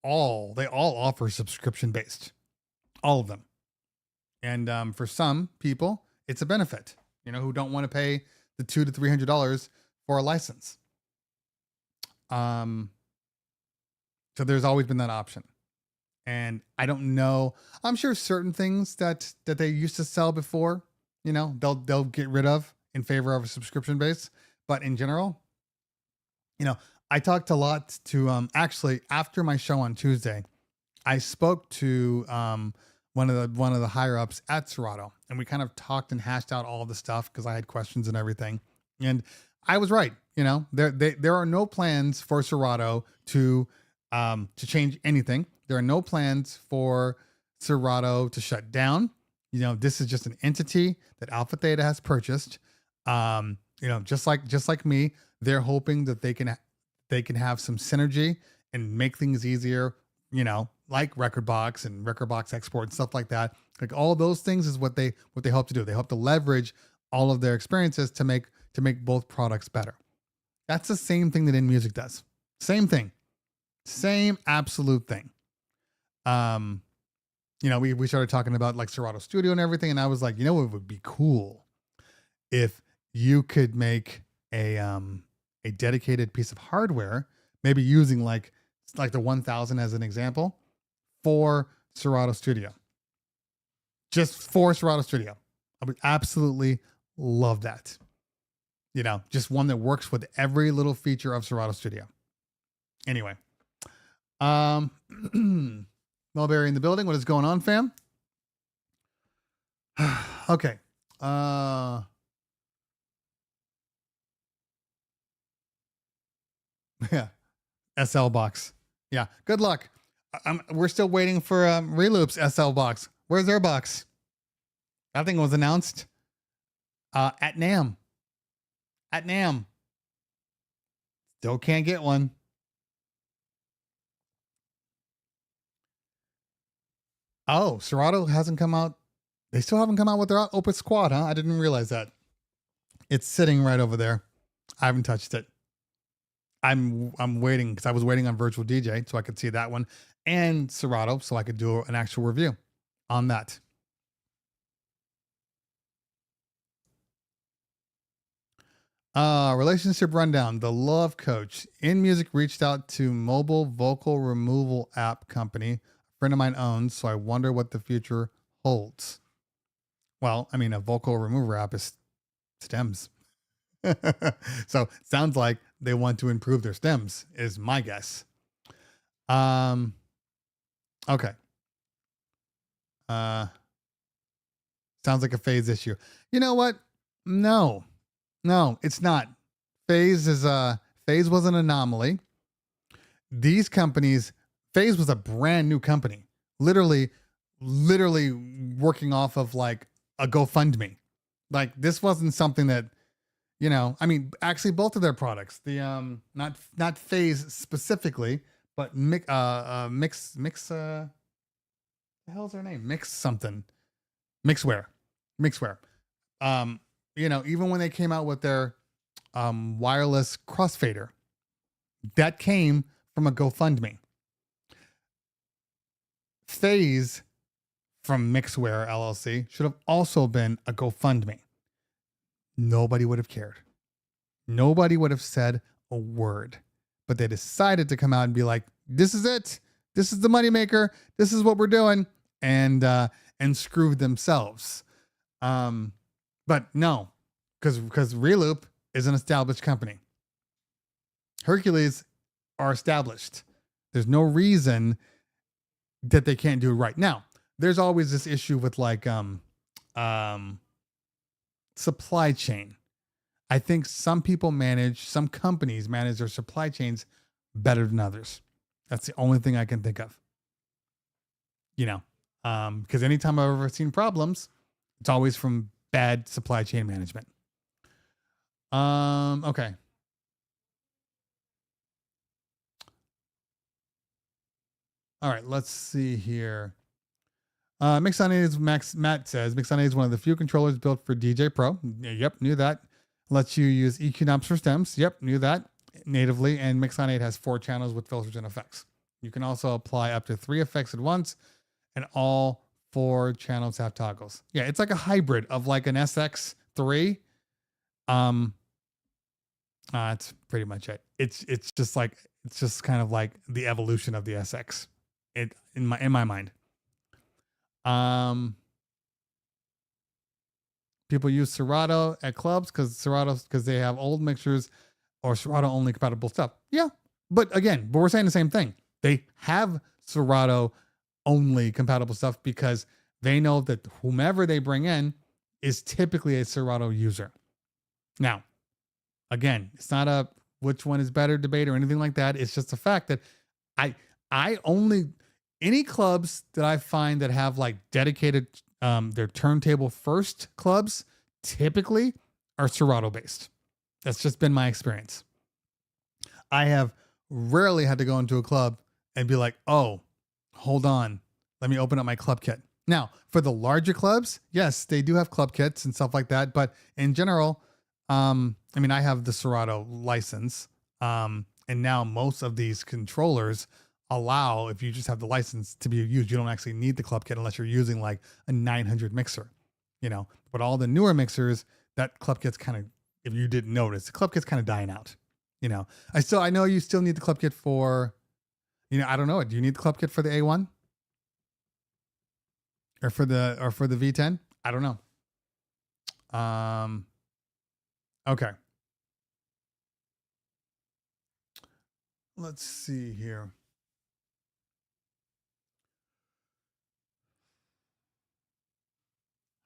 all offer subscription based, all of them. And, for some people, it's a benefit, you know, who don't want to pay the $200 to $300 for a license. So there's always been that option. And I don't know, I'm sure certain things that they used to sell before, you know, they'll get rid of in favor of a subscription base. But in general, you know, I talked a lot to, actually after my show on Tuesday, I spoke to, one of the higher ups at Serato, and we kind of talked and hashed out all the stuff because I had questions and everything. And I was right. You know, there are no plans for Serato to change anything. There are no plans for Serato to shut down. You know, this is just an entity that Alpha Theta has purchased. You know, just like me, they're hoping that they can have some synergy and make things easier, you know, like Rekordbox and Rekordbox export and stuff like that. Like all those things is what they hope to do. They hope to leverage all of their experiences to make both products better. That's the same thing that InMusic does. Same thing. Same absolute thing. You know, we started talking about like Serato Studio and everything, and I was like, you know what would be cool if you could make a dedicated piece of hardware, maybe using like the 1000 as an example, for Serato Studio. Just for Serato Studio. I would absolutely love that. You know, just one that works with every little feature of Serato Studio. Anyway. Mulberry in the building. What is going on, fam? Okay. Yeah. SL box. Yeah. Good luck. We're still waiting for Reloop's SL box. Where's their box? That thing was announced at NAMM. At NAMM. Still can't get one. Oh, Serato hasn't come out. They still haven't come out with their Opus Quad, huh? I didn't realize that. It's sitting right over there. I haven't touched it. I'm waiting because I was waiting on Virtual DJ so I could see that one, and Serato so I could do an actual review on that. Relationship rundown. The Love Coach. InMusic reached out to mobile vocal removal app company a friend of mine owns, so I wonder what the future holds. Well, I mean, a vocal remover app is Stems. So sounds like they want to improve their stems, is my guess. Okay. Sounds like a phase issue. You know what? No, it's not. Phase was an anomaly. These companies, Phase was a brand new company, literally working off of like a GoFundMe. Like this wasn't something that, I mean, actually both of their products, the not Phase specifically, but Mix the hell's their name? Mixware. Even when they came out with their wireless crossfader, that came from a GoFundMe. Phase from Mixware LLC should have also been a GoFundMe. Nobody would have cared. Nobody would have said a word. But they decided to come out and be like, this is it. This is the moneymaker. This is what we're doing. And screwed themselves. But no, because Reloop is an established company. Hercules are established. There's no reason that they can't do it right. Now, there's always this issue with like supply chain. I think some companies manage their supply chains better than others. That's the only thing I can think of. Because anytime I've ever seen problems, it's always from bad supply chain management. Okay. All right, let's see here. Mixon8 Matt says Mixon8 is one of the few controllers built for DJ Pro. Yep, knew that. Lets you use EQ knobs for stems. Yep, knew that natively. And Mixon8 has 4 channels with filters and effects. You can also apply up to 3 effects at once, and all 4 channels have toggles. Yeah, it's like a hybrid of like an SX3. That's pretty much it. It's just kind of like the evolution of the SX. In my mind. People use Serato at clubs because they have old mixers or Serato only compatible stuff. Yeah, but we're saying the same thing. They have Serato only compatible stuff because they know that whomever they bring in is typically a Serato user. Now, again, it's not a which one is better debate or anything like that. It's just the fact that I only any clubs that I find that have like dedicated their turntable first clubs typically are Serato based. That's just been my experience. I have rarely had to go into a club and be like, oh, hold on, let me open up my club kit. Now, for the larger clubs, yes, they do have club kits and stuff like that. But in general, I have the Serato license. And now most of these controllers allow, if you just have the license to be used, you don't actually need the club kit unless you're using like a 900 mixer, but all the newer mixers, that club kit's kind of, if you didn't notice, the club kit's kind of dying out. I know you still need the club kit for, I don't know. Do you need the club kit for the A1 or for the V10? I don't know. Okay. Let's see here.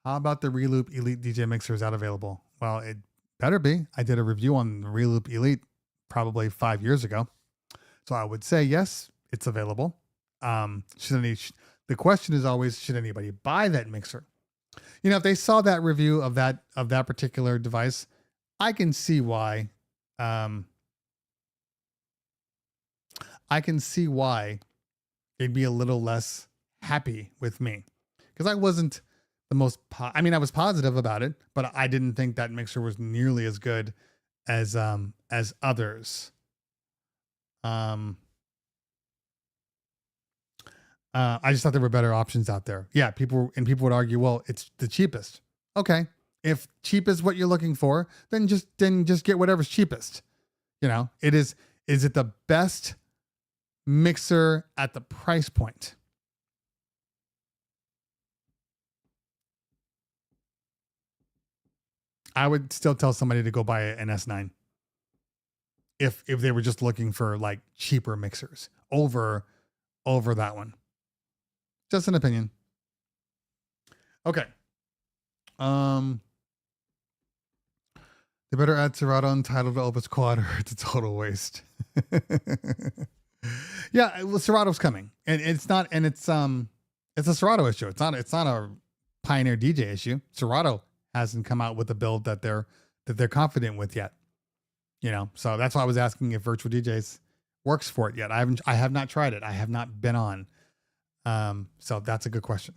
How about the Reloop Elite DJ mixer? Is that available? Well, it better be. I did a review on the Reloop Elite probably 5 years ago. So I would say, yes, it's available. The question is always, should anybody buy that mixer? If they saw that review of that particular device, I can see why. I can see why they'd be a little less happy with me, because I wasn't the most. I was positive about it, but I didn't think that mixer was nearly as good as others. I just thought there were better options out there. Yeah, people would argue, well, it's the cheapest. Okay, if cheap is what you're looking for, then just get whatever's cheapest. It is. Is it the best mixer at the price point? I would still tell somebody to go buy an S9 if they were just looking for like cheaper mixers over that one. Just an opinion. Okay. They better add Serato and title to Opus Quad or it's a total waste. Yeah, well, Serato's coming. And it's a Serato issue. It's not a Pioneer DJ issue. Serato hasn't come out with a build that they're confident with yet. You know, so that's why I was asking if Virtual DJs works for it yet. I have not tried it. I have not been on. So that's a good question.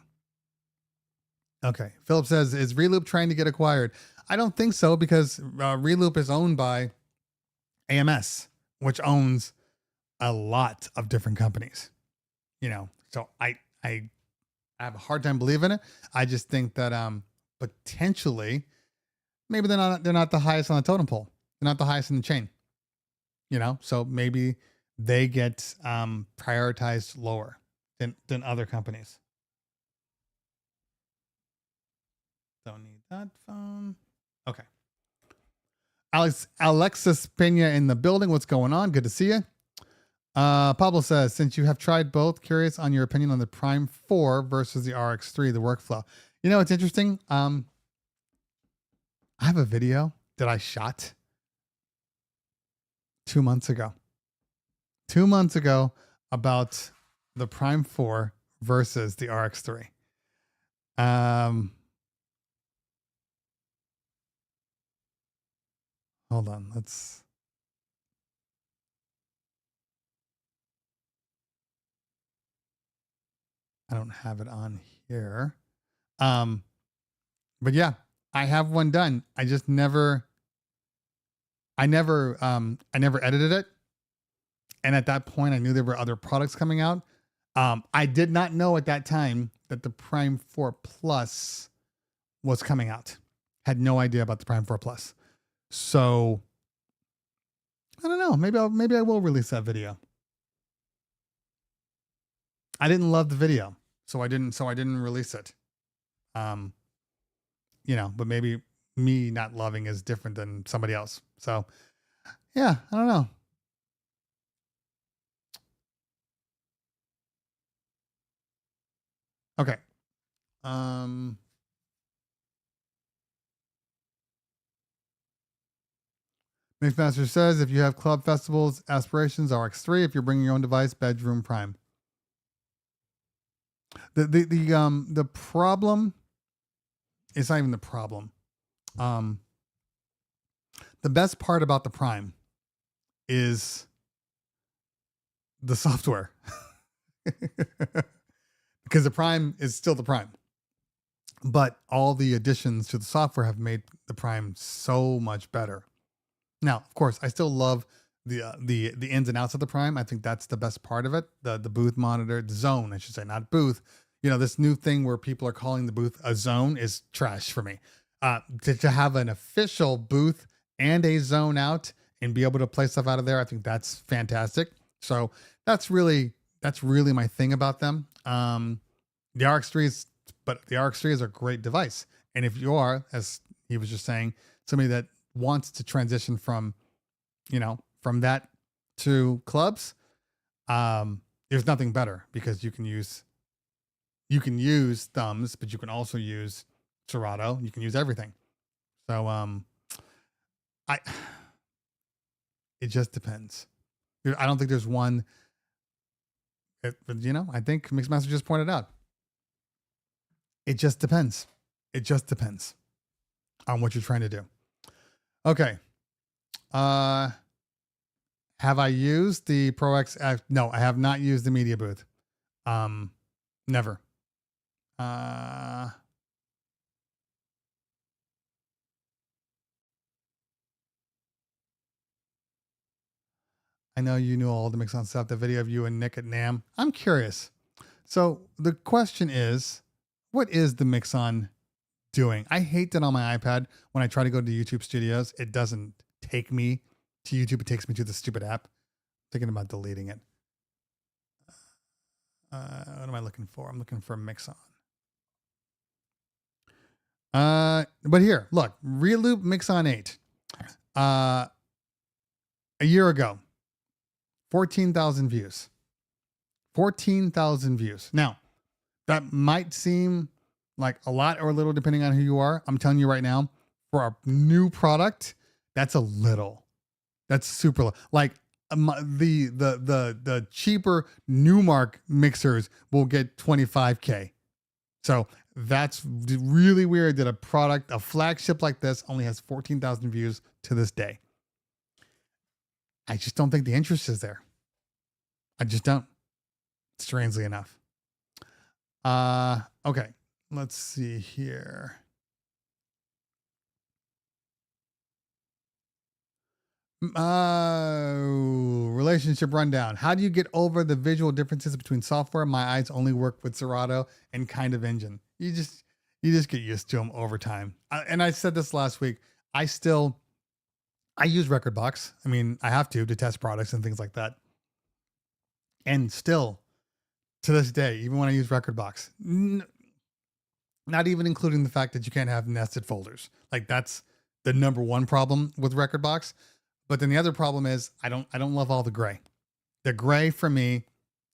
Okay. Philip says, is Reloop trying to get acquired? I don't think so, because Reloop is owned by AMS, which owns a lot of different companies, you know, so I have a hard time believing it. I just think that, potentially maybe they're not the highest on the totem pole. They're not the highest in the chain, you know, so maybe they get, prioritized lower than other companies. Don't need that phone. Okay. Alexis Pena in the building. What's going on? Good to see you. Pablo says, since you have tried both, curious on your opinion on the Prime 4 versus the RX3, the workflow. You know, it's interesting. I have a video that I shot 2 months ago. 2 months ago about the Prime 4 versus the RX3. Hold on. I don't have it on here. But yeah, I have one done. I never edited it. And at that point, I knew there were other products coming out. I did not know at that time that the Prime 4 Plus was coming out. Had no idea about the Prime 4 Plus. So I don't know. Maybe I will release that video. I didn't love the video, so I didn't release it. You know, but maybe me not loving is different than somebody else. So yeah, I don't know. Okay. Mixmaster says, if you have club festivals aspirations, RX3. If you're bringing your own device, bedroom Prime. The problem, it's not even the problem. The best part about the Prime is the software. Because the Prime is still the Prime. But all the additions to the software have made the Prime so much better. Now, of course, I still love the ins and outs of the Prime. I think that's the best part of it. The booth monitor, the zone, I should say, not booth. You know, this new thing where people are calling the booth a zone is trash for me. To have an official booth and a zone out and be able to play stuff out of there, I think that's fantastic. So that's really my thing about them. The RX3 is a great device. And if you are, as he was just saying, somebody that wants to transition from that to clubs, there's nothing better, because you can use thumbs, but you can also use Serato. You can use everything. So, it just depends. I don't think there's one, but I think Mixmaster just pointed out, it just depends. It just depends on what you're trying to do. Okay. Have I used the Pro X? No, I have not used the media booth. Never. I know you knew all the Mixon stuff, the video of you and Nick at NAMM. I'm curious. So the question is, what is the Mixon doing? I hate that on my iPad, when I try to go to YouTube Studios, it doesn't take me to YouTube. It takes me to the stupid app. I'm thinking about deleting it. What am I looking for? I'm looking for Mixon. But here, look, Reloop Mixon 8. A year ago, 14,000 views. 14,000 views. Now, that might seem like a lot or a little depending on who you are. I'm telling you right now, for a new product, that's a little. That's super low. Like the cheaper Newmark mixers will get 25K. So that's really weird that a flagship like this only has 14,000 views to this day. I just don't think the interest is there. I just don't. Strangely enough. Okay. Let's see here. Relationship rundown. How do you get over the visual differences between software? My eyes only work with Serato and Kind of Engine. You just get used to them over time. And I said this last week. I use Rekordbox. I mean, I have to test products and things like that. And still, to this day, even when I use Rekordbox, not even including the fact that you can't have nested folders. Like that's the number one problem with Rekordbox. But then the other problem is I don't love all the gray. The gray for me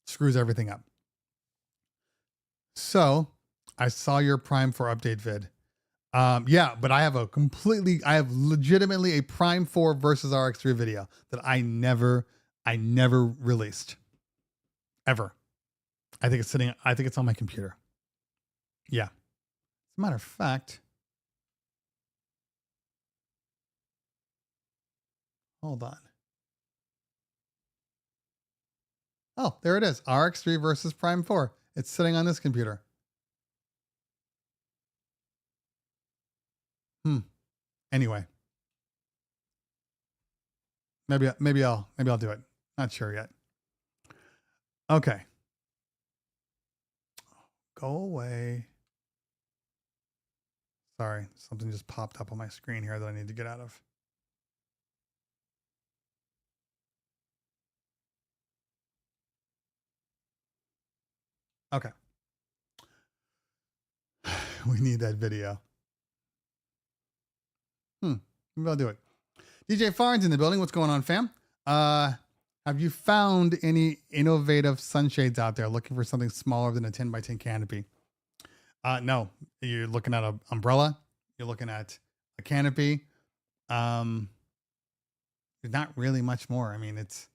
screws everything up. So I saw your Prime 4 update vid. Yeah, but I have legitimately a Prime 4 versus RX3 video that I never released. Ever. I think it's on my computer. Yeah. As a matter of fact, hold on. Oh, there it is. RX3 versus Prime 4. It's sitting on this computer. Anyway. Maybe I'll do it. Not sure yet. Okay. Go away. Sorry, something just popped up on my screen here that I need to get out of. Okay. We need that video. Maybe I'll do it. DJ Farns in the building. What's going on, fam? Have you found any innovative sunshades out there looking for something smaller than a 10 by 10 canopy? No, you're looking at an umbrella. You're looking at a canopy. There's not really much more. I mean, it's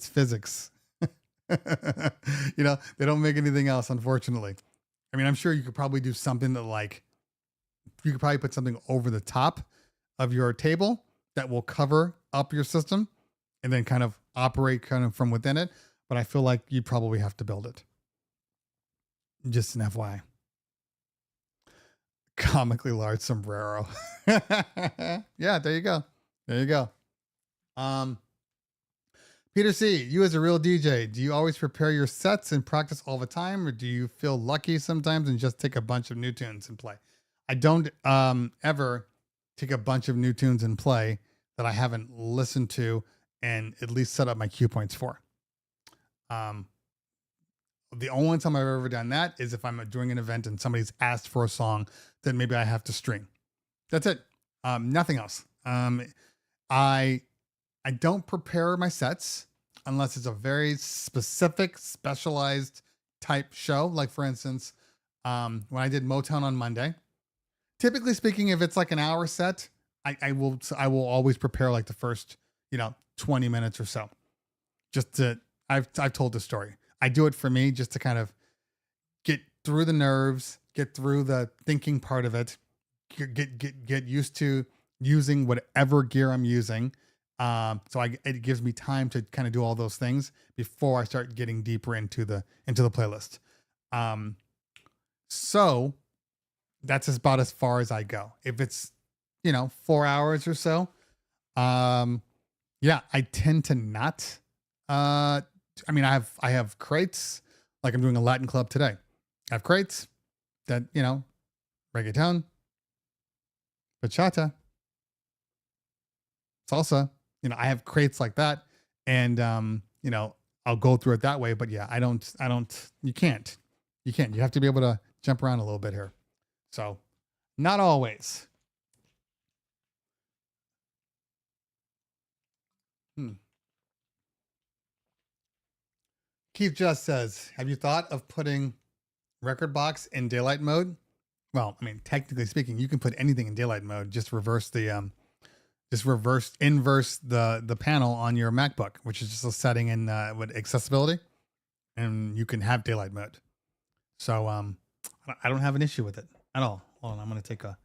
physics. You know, they don't make anything else, unfortunately. I mean, I'm sure you could probably do something that you could probably put something over the top of your table that will cover up your system and then kind of operate kind of from within it. But I feel like you'd probably have to build it. Just an FYI. Comically large sombrero. Yeah, there you go. There you go. Peter C, you as a real DJ, do you always prepare your sets and practice all the time, or do you feel lucky sometimes and just take a bunch of new tunes and play? I don't ever take a bunch of new tunes and play that I haven't listened to and at least set up my cue points for. The only time I've ever done that is if I'm doing an event and somebody's asked for a song that maybe I have to string. That's it. Nothing else. I don't prepare my sets unless it's a very specific, specialized type show. Like for instance, when I did Motown on Monday, typically speaking, if it's like an hour set, I will always prepare like the first, 20 minutes or so. I've told this story. I do it for me just to kind of get through the nerves, get through the thinking part of it, get used to using whatever gear I'm using. It gives me time to kind of do all those things before I start getting deeper into the playlist. So that's about as far as I go. If it's, 4 hours or so, yeah, I tend to not, I have crates, like I'm doing a Latin club today. I have crates that, reggaeton, bachata, salsa, I have crates like that. And, I'll go through it that way, but yeah, you can't, you have to be able to jump around a little bit here. So Not always. Keith just says, have you thought of putting Rekordbox in daylight mode? Well, I mean, technically speaking, you can put anything in daylight mode. Just inverse the panel on your MacBook, which is just a setting in with accessibility, and you can have daylight mode. So I don't have an issue with it at all. Hold on, I'm gonna take a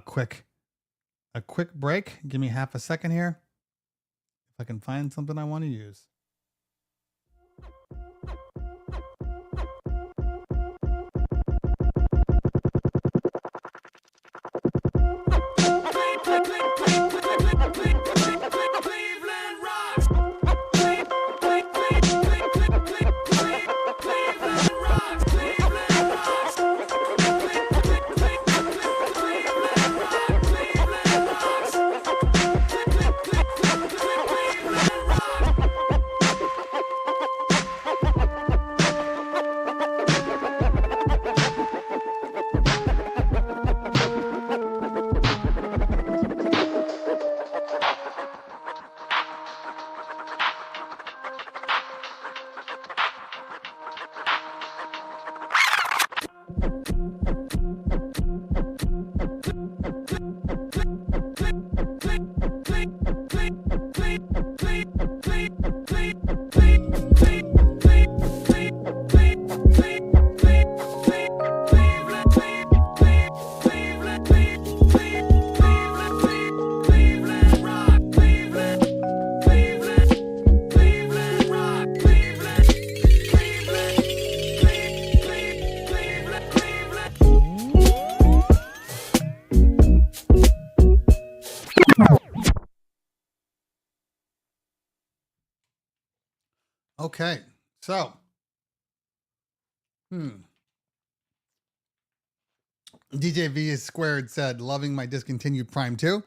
quick break. Give me half a second here, if I can find something I want to use. Okay, so, DJV is squared said, loving my discontinued Prime 2.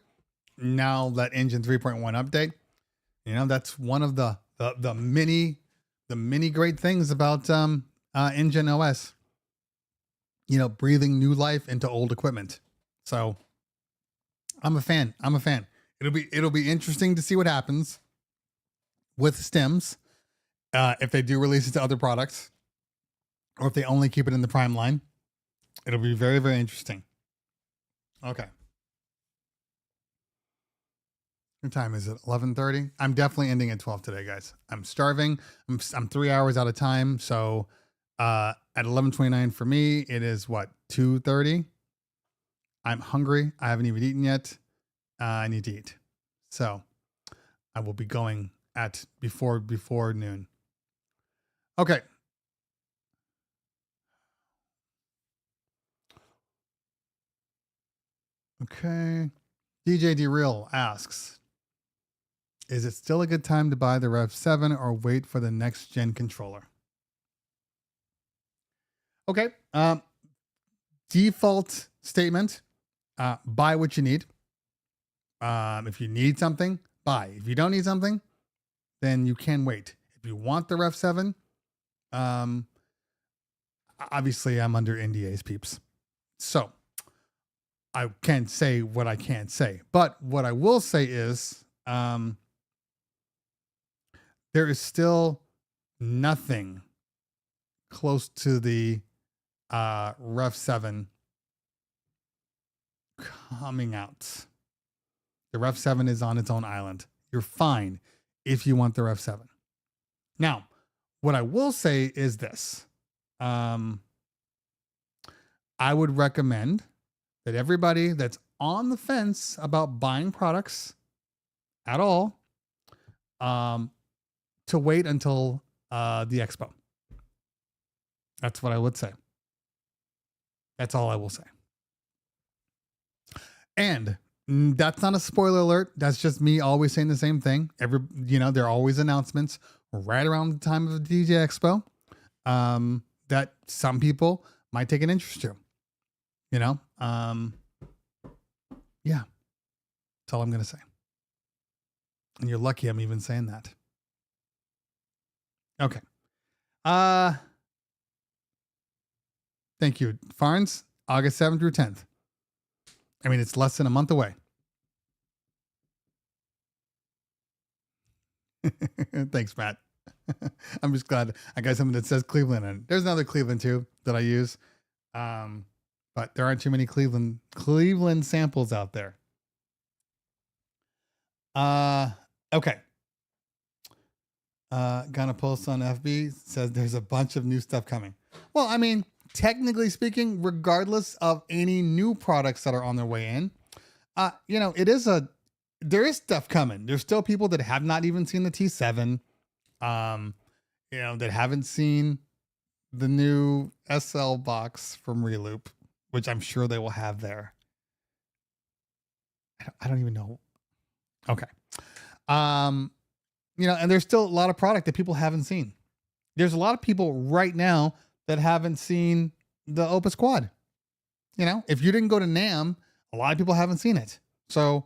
Now that Engine 3.1 update, that's one of the many great things about Engine OS. Breathing new life into old equipment. So I'm a fan. It'll be interesting to see what happens with stems. If they do release it to other products, or if they only keep it in the Prime line, it'll be very, very interesting. Okay. What time is it? 11:30. I'm definitely ending at 12 today, guys. I'm starving. I'm 3 hours out of time. So at 11:29 for me, it is what, 2:30. I'm hungry. I haven't even eaten yet. I need to eat. So I will be going at before noon. Okay. Okay. DJ Real asks, is it still a good time to buy the Rev 7 or wait for the next gen controller? Okay. Default statement, buy what you need. If you need something, buy. If you don't need something, then you can wait. If you want the Rev 7, obviously I'm under NDAs, peeps. So I can't say what I can't say, but what I will say is, there is still nothing close to the Rev 7 coming out. The Rev 7 is on its own island. You're fine if you want the Rev 7. Now, what I will say is this. I would recommend that everybody that's on the fence about buying products at all, to wait until the expo. That's what I would say. That's all I will say. And that's not a spoiler alert. That's just me always saying the same thing. There are always announcements right around the time of the DJ Expo that some people might take an interest to. Yeah. That's all I'm going to say. And you're lucky I'm even saying that. Okay. Thank you. Farns, August 7th through 10th. I mean, it's less than a month away. Thanks, Matt. I'm just glad I got something that says Cleveland in it. There's another Cleveland too that I use. But there aren't too many Cleveland samples out there. Okay. Gonna post on FB says there's a bunch of new stuff coming. Well, I mean, technically speaking, regardless of any new products that are on their way in, there is stuff coming. There's still people that have not even seen the T7, that haven't seen the new SL box from Reloop, which I'm sure they will have there. I don't even know. Okay. And there's still a lot of product that people haven't seen. There's a lot of people right now that haven't seen the Opus Quad. If you didn't go to NAMM, a lot of people haven't seen it. So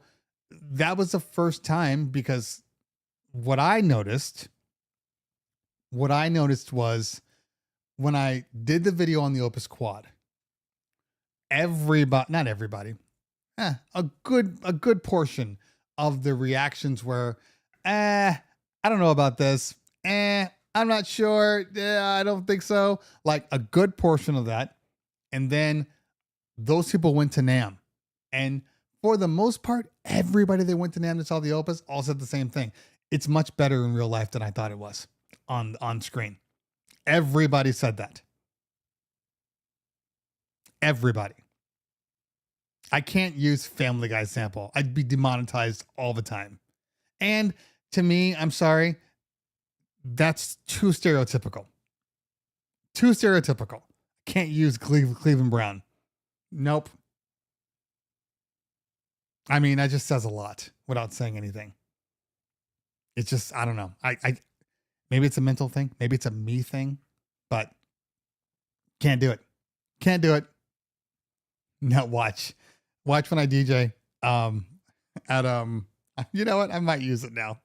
that was the first time, because what I noticed was when I did the video on the Opus Quad, not everybody, a good portion of the reactions were, I don't know about this. I'm not sure. I don't think so. Like a good portion of that. And then those people went to NAMM. And for the most part, everybody that went to NAMM that saw the Opus all said the same thing. It's much better in real life than I thought it was on screen. Everybody said that. Everybody. I can't use Family Guy sample. I'd be demonetized all the time. And to me, I'm sorry, that's too stereotypical. Too stereotypical. Can't use Cleveland Brown. Nope. I mean, that just says a lot without saying anything. It's just, I don't know. I maybe it's a mental thing. Maybe it's a me thing, but can't do it. Can't do it. No, watch when I DJ, you know what? I might use it now.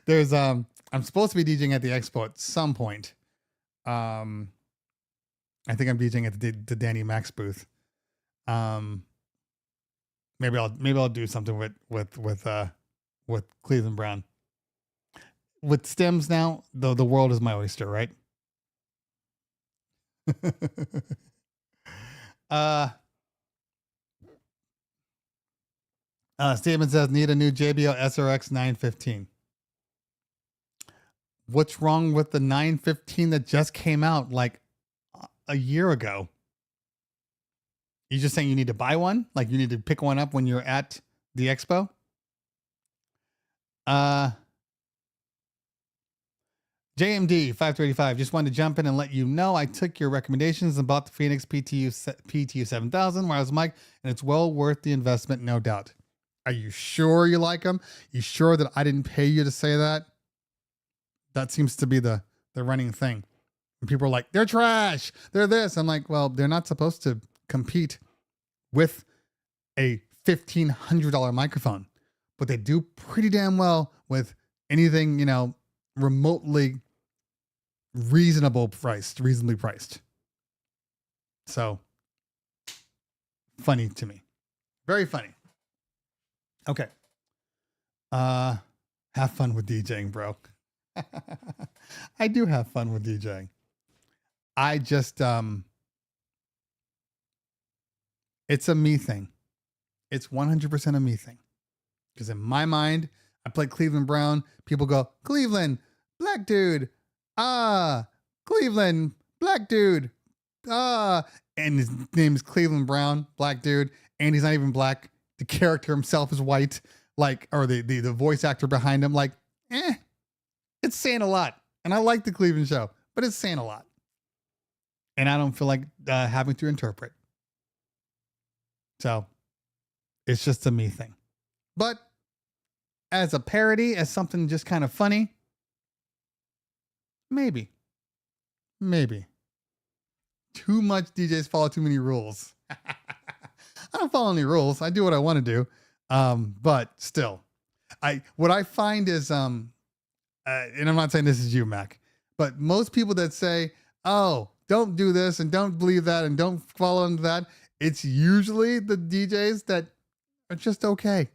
There's, I'm supposed to be DJing at the expo at some point. I think I'm DJing at the Danny Max booth. Maybe I'll do something with Cleveland Brown. With stems now, the world is my oyster, right? Steven says, need a new JBL SRX 915. What's wrong with the 915 that just came out like a year ago? You just saying you need to buy one? Like you need to pick one up when you're at the expo? JMD 535, just wanted to jump in and let you know I took your recommendations and bought the Phoenix PTU 7000 wireless mic, and it's well worth the investment, no doubt. Are you sure you like them? You sure that I didn't pay you to say that? That seems to be the running thing. And people are like, they're trash. They're this. I'm like, well, they're not supposed to compete with a $1,500 microphone, but they do pretty damn well with anything, remotely reasonably priced. So funny to me. Very funny. Okay. Have fun with DJing, bro. I do have fun with DJing. I just, it's a me thing. It's 100% a me thing. Because in my mind, I play Cleveland Brown. People go, Cleveland, black dude. Cleveland, black dude. And his name is Cleveland Brown, black dude. And he's not even black. The character himself is white. Or the voice actor behind him. It's saying a lot. And I like the Cleveland show, but it's saying a lot. And I don't feel like having to interpret. So it's just a me thing. But as a parody, as something just kind of funny, maybe. Too much DJs follow too many rules. I don't follow any rules. I do what I want to do. But still, what I find is, and I'm not saying this is you, Mac, but most people that say, oh, don't do this and don't believe that and don't follow into that, it's usually the DJs that are just okay.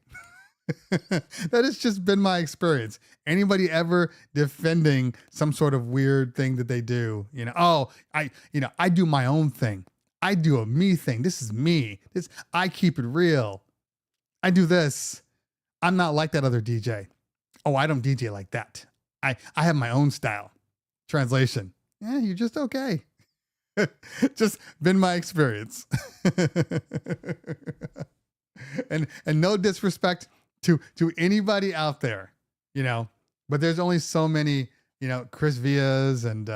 That has just been my experience. Anybody ever defending some sort of weird thing that they do, I do my own thing. I do a me thing. This is me. I keep it real. I do this. I'm not like that other DJ. Oh, I don't DJ like that. I have my own style. Translation. Yeah, you're just okay. Just been my experience. and no disrespect to anybody out there, but there's only so many, Chris Villas and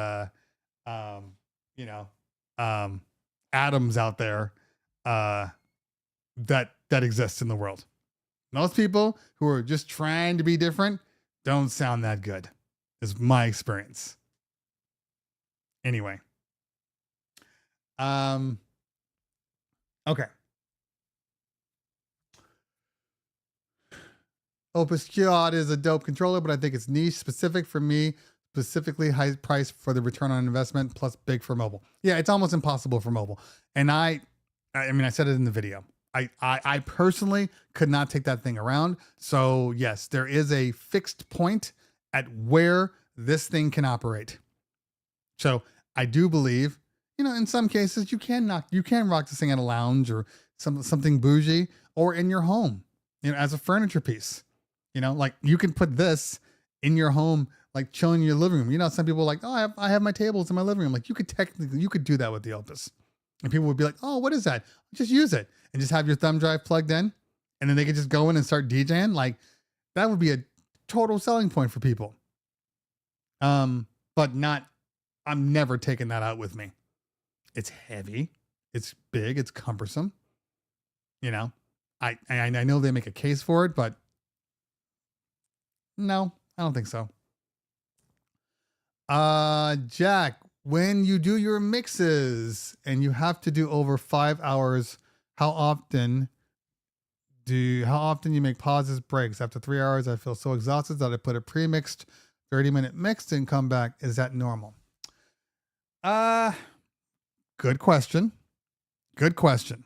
Adams out there that exists in the world. Most people who are just trying to be different don't sound that good, is my experience. Anyway. Okay. Opus Quad is a dope controller, but I think it's niche specific for me, specifically high price for the return on investment plus big for mobile. Yeah, it's almost impossible for mobile. And I said it in the video. I personally could not take that thing around. So yes, there is a fixed point at where this thing can operate. So I do believe, in some cases you can rock this thing at a lounge or something bougie or in your home, as a furniture piece. Like you can put this in your home, like chilling in your living room. Some people are like, oh, I have my tables in my living room. Like you could do that with the Opus. And people would be like, oh, what is that? Just use it and just have your thumb drive plugged in. And then they could just go in and start DJing. Like that would be a total selling point for people. But I'm never taking that out with me. It's heavy. It's big. It's cumbersome. I know they make a case for it, but no, I don't think so. Jack, when you do your mixes and you have to do over 5 hours, how often you make pauses, breaks? After 3 hours, I feel so exhausted that I put a pre-mixed 30-minute mix and come back. Is that normal? Good question. Good question.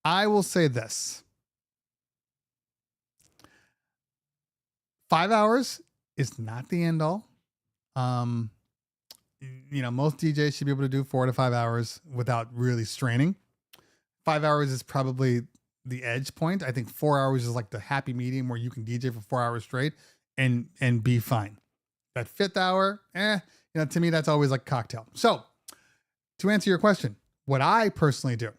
I will say this. 5 hours is not the end all. Most DJs should be able to do 4 to 5 hours without really straining. 5 hours is probably the edge point. I think 4 hours is like the happy medium where you can DJ for 4 hours straight and be fine. That 5th hour, to me, that's always like cocktail. So to answer your question, what I personally do,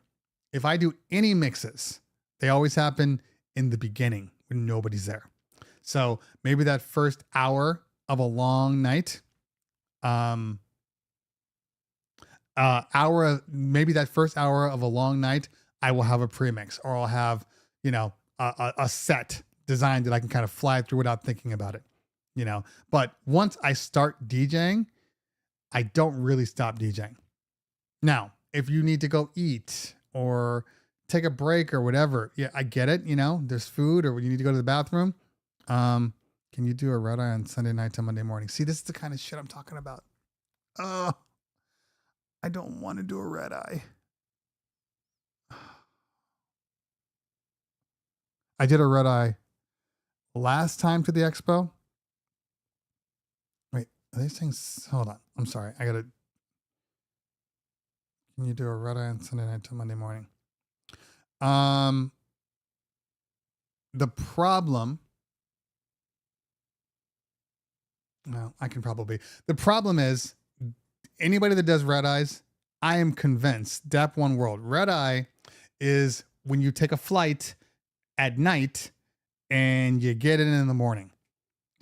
if I do any mixes, they always happen in the beginning when nobody's there. So maybe that first hour of a long night, maybe that first hour of a long night, I will have a premix or I'll have, a set designed that I can kind of fly through without thinking about it, but once I start DJing, I don't really stop DJing. Now, if you need to go eat or take a break or whatever, yeah, I get it. There's food or when you need to go to the bathroom. Can you do a red eye on Sunday night to Monday morning? See, this is the kind of shit I'm talking about. I don't want to do a red eye. I did a red eye last time to the expo. Wait, are these things? Hold on. I'm sorry. Can you do a red eye on Sunday night to Monday morning? The problem. Well, I can probably. The problem is anybody that does red eyes, I am convinced, DAP One World, red eye is when you take a flight at night and you get in the morning.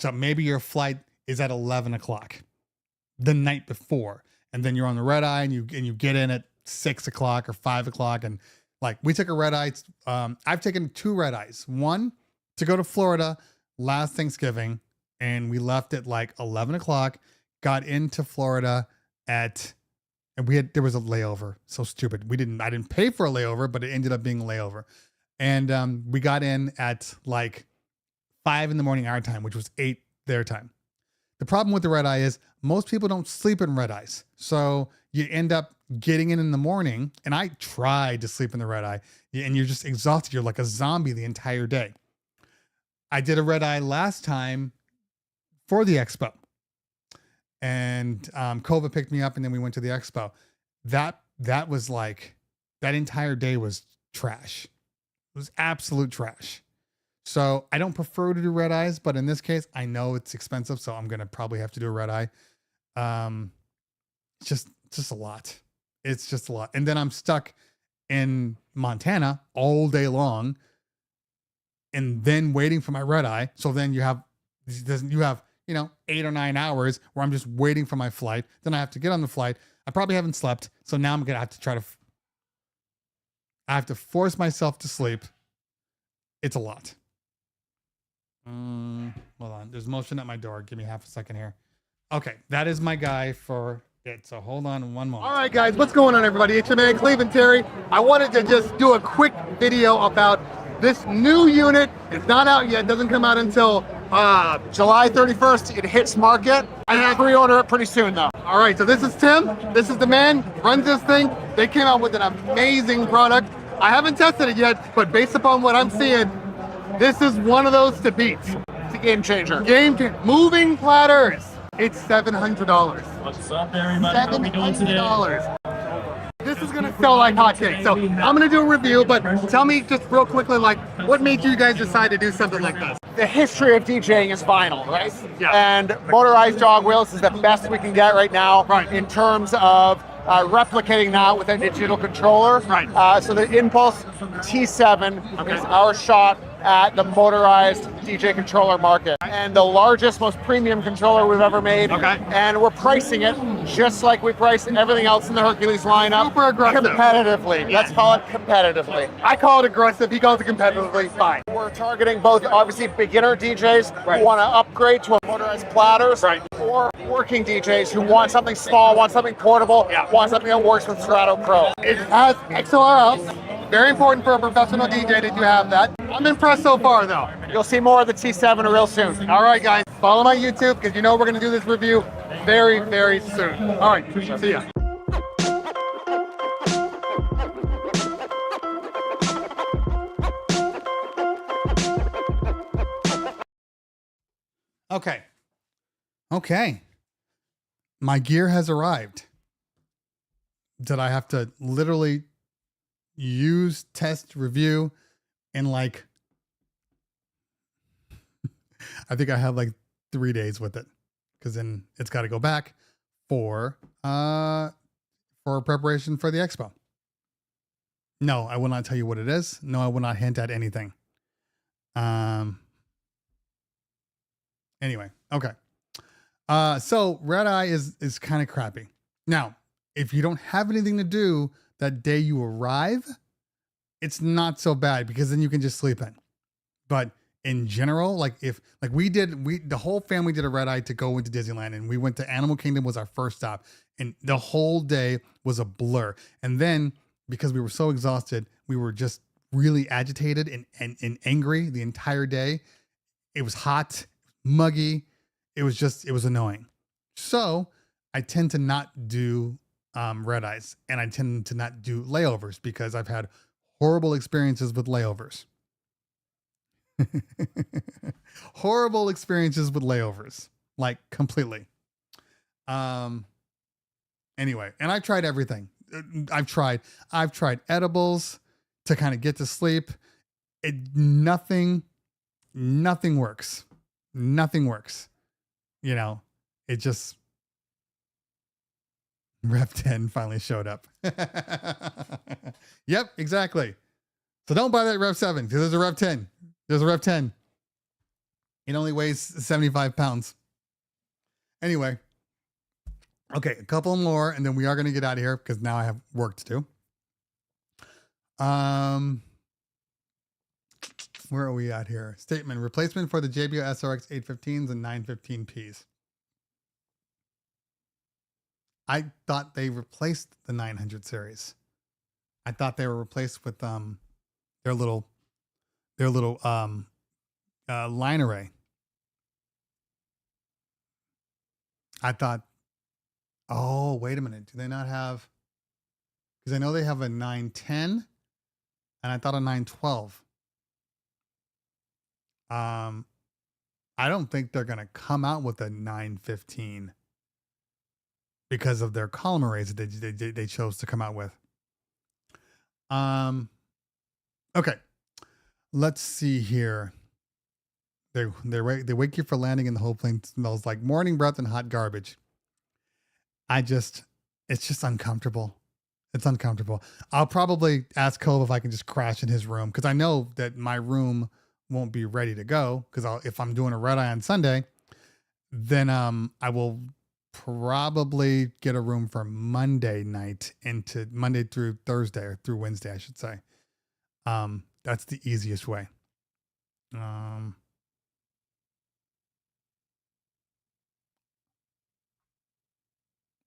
So maybe your flight is at 11 o'clock the night before. And then you're on the red eye and you get in at 6 o'clock or 5 o'clock. And like we took a red eye. I've taken 2 red eyes, one to go to Florida last Thanksgiving. And we left at like 11 o'clock, got into Florida there was a layover. So stupid. I didn't pay for a layover, but it ended up being a layover. And we got in at like 5 a.m. our time, which was 8 their time. The problem with the red eye is most people don't sleep in red eyes. So you end up getting in the morning, and I tried to sleep in the red eye, and you're just exhausted. You're like a zombie the entire day. I did a red eye last time for the expo, and Kova picked me up, and then we went to the expo. That was like, that entire day was trash. It was absolute trash. So I don't prefer to do red eyes, but in this case, I know it's expensive, so I'm gonna probably have to do a red eye. It's just a lot. It's just a lot. And then I'm stuck in Montana all day long, and then waiting for my red eye. So then you have 8 or 9 hours where I'm just waiting for my flight. Then I have to get on the flight. I probably haven't slept, so now I'm gonna have to I have to force myself to sleep. It's a lot. Hold on. There's motion at my door. Give me half a second here. Okay, that is my guy for it. So hold on one moment. All right, guys, what's going on, everybody? It's your man, Cleveland Terry. I wanted to just do a quick video about this new unit. It's not out yet. It doesn't come out until July 31st. It hits market. I have pre-order it pretty soon, though. All right, so this is Tim. This is the man, runs this thing. They came out with an amazing product. I haven't tested it yet, but based upon what I'm seeing, this is one of those to beat. It's a game changer. Moving platters. It's $700. What's up, everybody? How we doing today? $700. This is gonna sell like hotcakes. So I'm gonna do a review, but tell me just real quickly, like, what made you guys decide to do something like this? The history of DJing is vinyl, right? Yeah. And motorized jog wheels is the best we can get right now, in terms of replicating that with a digital controller. Right. So the Impulse T7 is our shot at the motorized DJ controller market, and the largest, most premium controller we've ever made. Okay. And we're pricing it just like we price everything else in the Hercules lineup. Super aggressive. Competitively. Let's call it competitively. I call it aggressive, he calls it competitively, fine. We're targeting both, obviously, beginner DJs Right. who want to upgrade to a motorized platters, Right. or working DJs who want something small, want something portable, want something that works with Strato Pro. It has XLR out. Very important for a professional DJ that you have that. I'm impressed so far, though. You'll see more of the T7 real soon. All right, guys, follow my YouTube because you know we're gonna do this review very, very soon. All right, see ya. Okay. My gear has arrived. Did I have to literally use, test, review, and like, I think I have like 3 days with it, because then it's got to go back for preparation for the expo. No, I will not tell you what it is. No, I will not hint at anything. Anyway, okay. So red eye is kind of crappy. Now, if you don't have anything to do that day you arrive, it's not so bad because then you can just sleep in. But in general, like the whole family did a red eye to go into Disneyland, and we went to Animal Kingdom was our first stop, and the whole day was a blur. And then because we were so exhausted, we were just really agitated and angry the entire day. It was hot, muggy. It was annoying. So I tend to not do red eyes, and I tend to not do layovers because I've had horrible experiences with layovers. Horrible experiences with layovers, like completely. Anyway, and I've tried everything. I've tried edibles to kind of get to sleep. Nothing works. Nothing works. You know, it just, Rev 10 finally showed up. Yep, exactly. So don't buy that Rev 7 because there's a Rev 10. There's a Rev 10. It only weighs 75 pounds. Anyway. Okay, a couple more and then we are going to get out of here because now I have work to do. Where are we at here? Statement: replacement for the JBL SRX 815s and 915Ps. I thought they replaced the 900 series. I thought they were replaced with their little line array. I thought, oh, wait a minute. Do they not have because I know they have a 910 and I thought a 912. I don't think they're going to come out with a 915 because of their column arrays that they chose to come out with. Okay. Let's see here. They wake you for landing and the whole plane smells like morning breath and hot garbage. It's just uncomfortable. It's uncomfortable. I'll probably ask Cove if I can just crash in his room, because I know that my room won't be ready to go, because if I'm doing a red eye on Sunday, then I will probably get a room for Monday night into Monday through Thursday, or through Wednesday, I should say. That's the easiest way.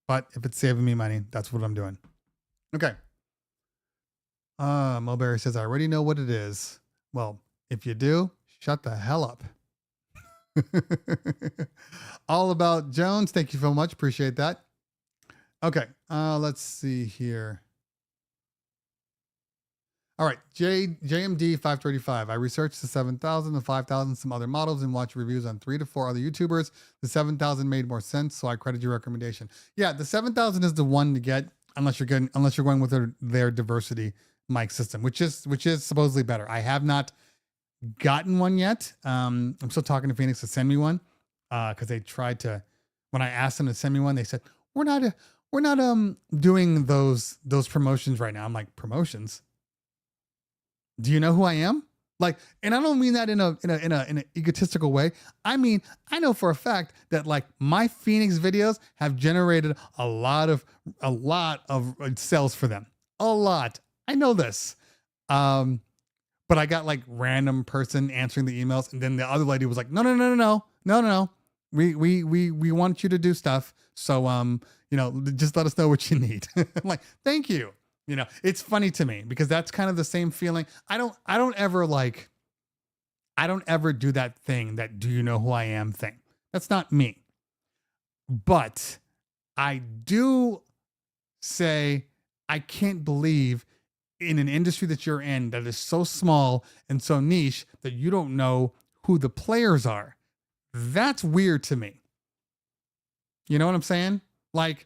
But if it's saving me money, that's what I'm doing. Okay. Mulberry says, I already know what it is. Well, if you do, shut the hell up. All About Jones, thank you so much. Appreciate that. Okay. Let's see here. All right, JMD 535. I researched the 7000, the 5000, some other models, and watched reviews on 3 to 4 other YouTubers. The 7000 made more sense, so I credit your recommendation. Yeah, the 7000 is the one to get unless you're going with their diversity mic system, which is supposedly better. I have not gotten one yet. I'm still talking to Phoenix to send me one, because they tried to. When I asked them to send me one, they said we're not doing those promotions right now. I'm like, promotions? Do you know who I am? Like, and I don't mean that in an egotistical way. I mean, I know for a fact that like my Phoenix videos have generated a lot of sales for them. A lot. I know this. But I got like random person answering the emails, and then the other lady was like, no. We want you to do stuff. So just let us know what you need. I'm like, thank you. It's funny to me because that's kind of the same feeling. I don't ever do that thing, that do you know who I am thing. That's not me. But I do say, I can't believe in an industry that you're in that is so small and so niche that you don't know who the players are. That's weird to me. You know what I'm saying? Like,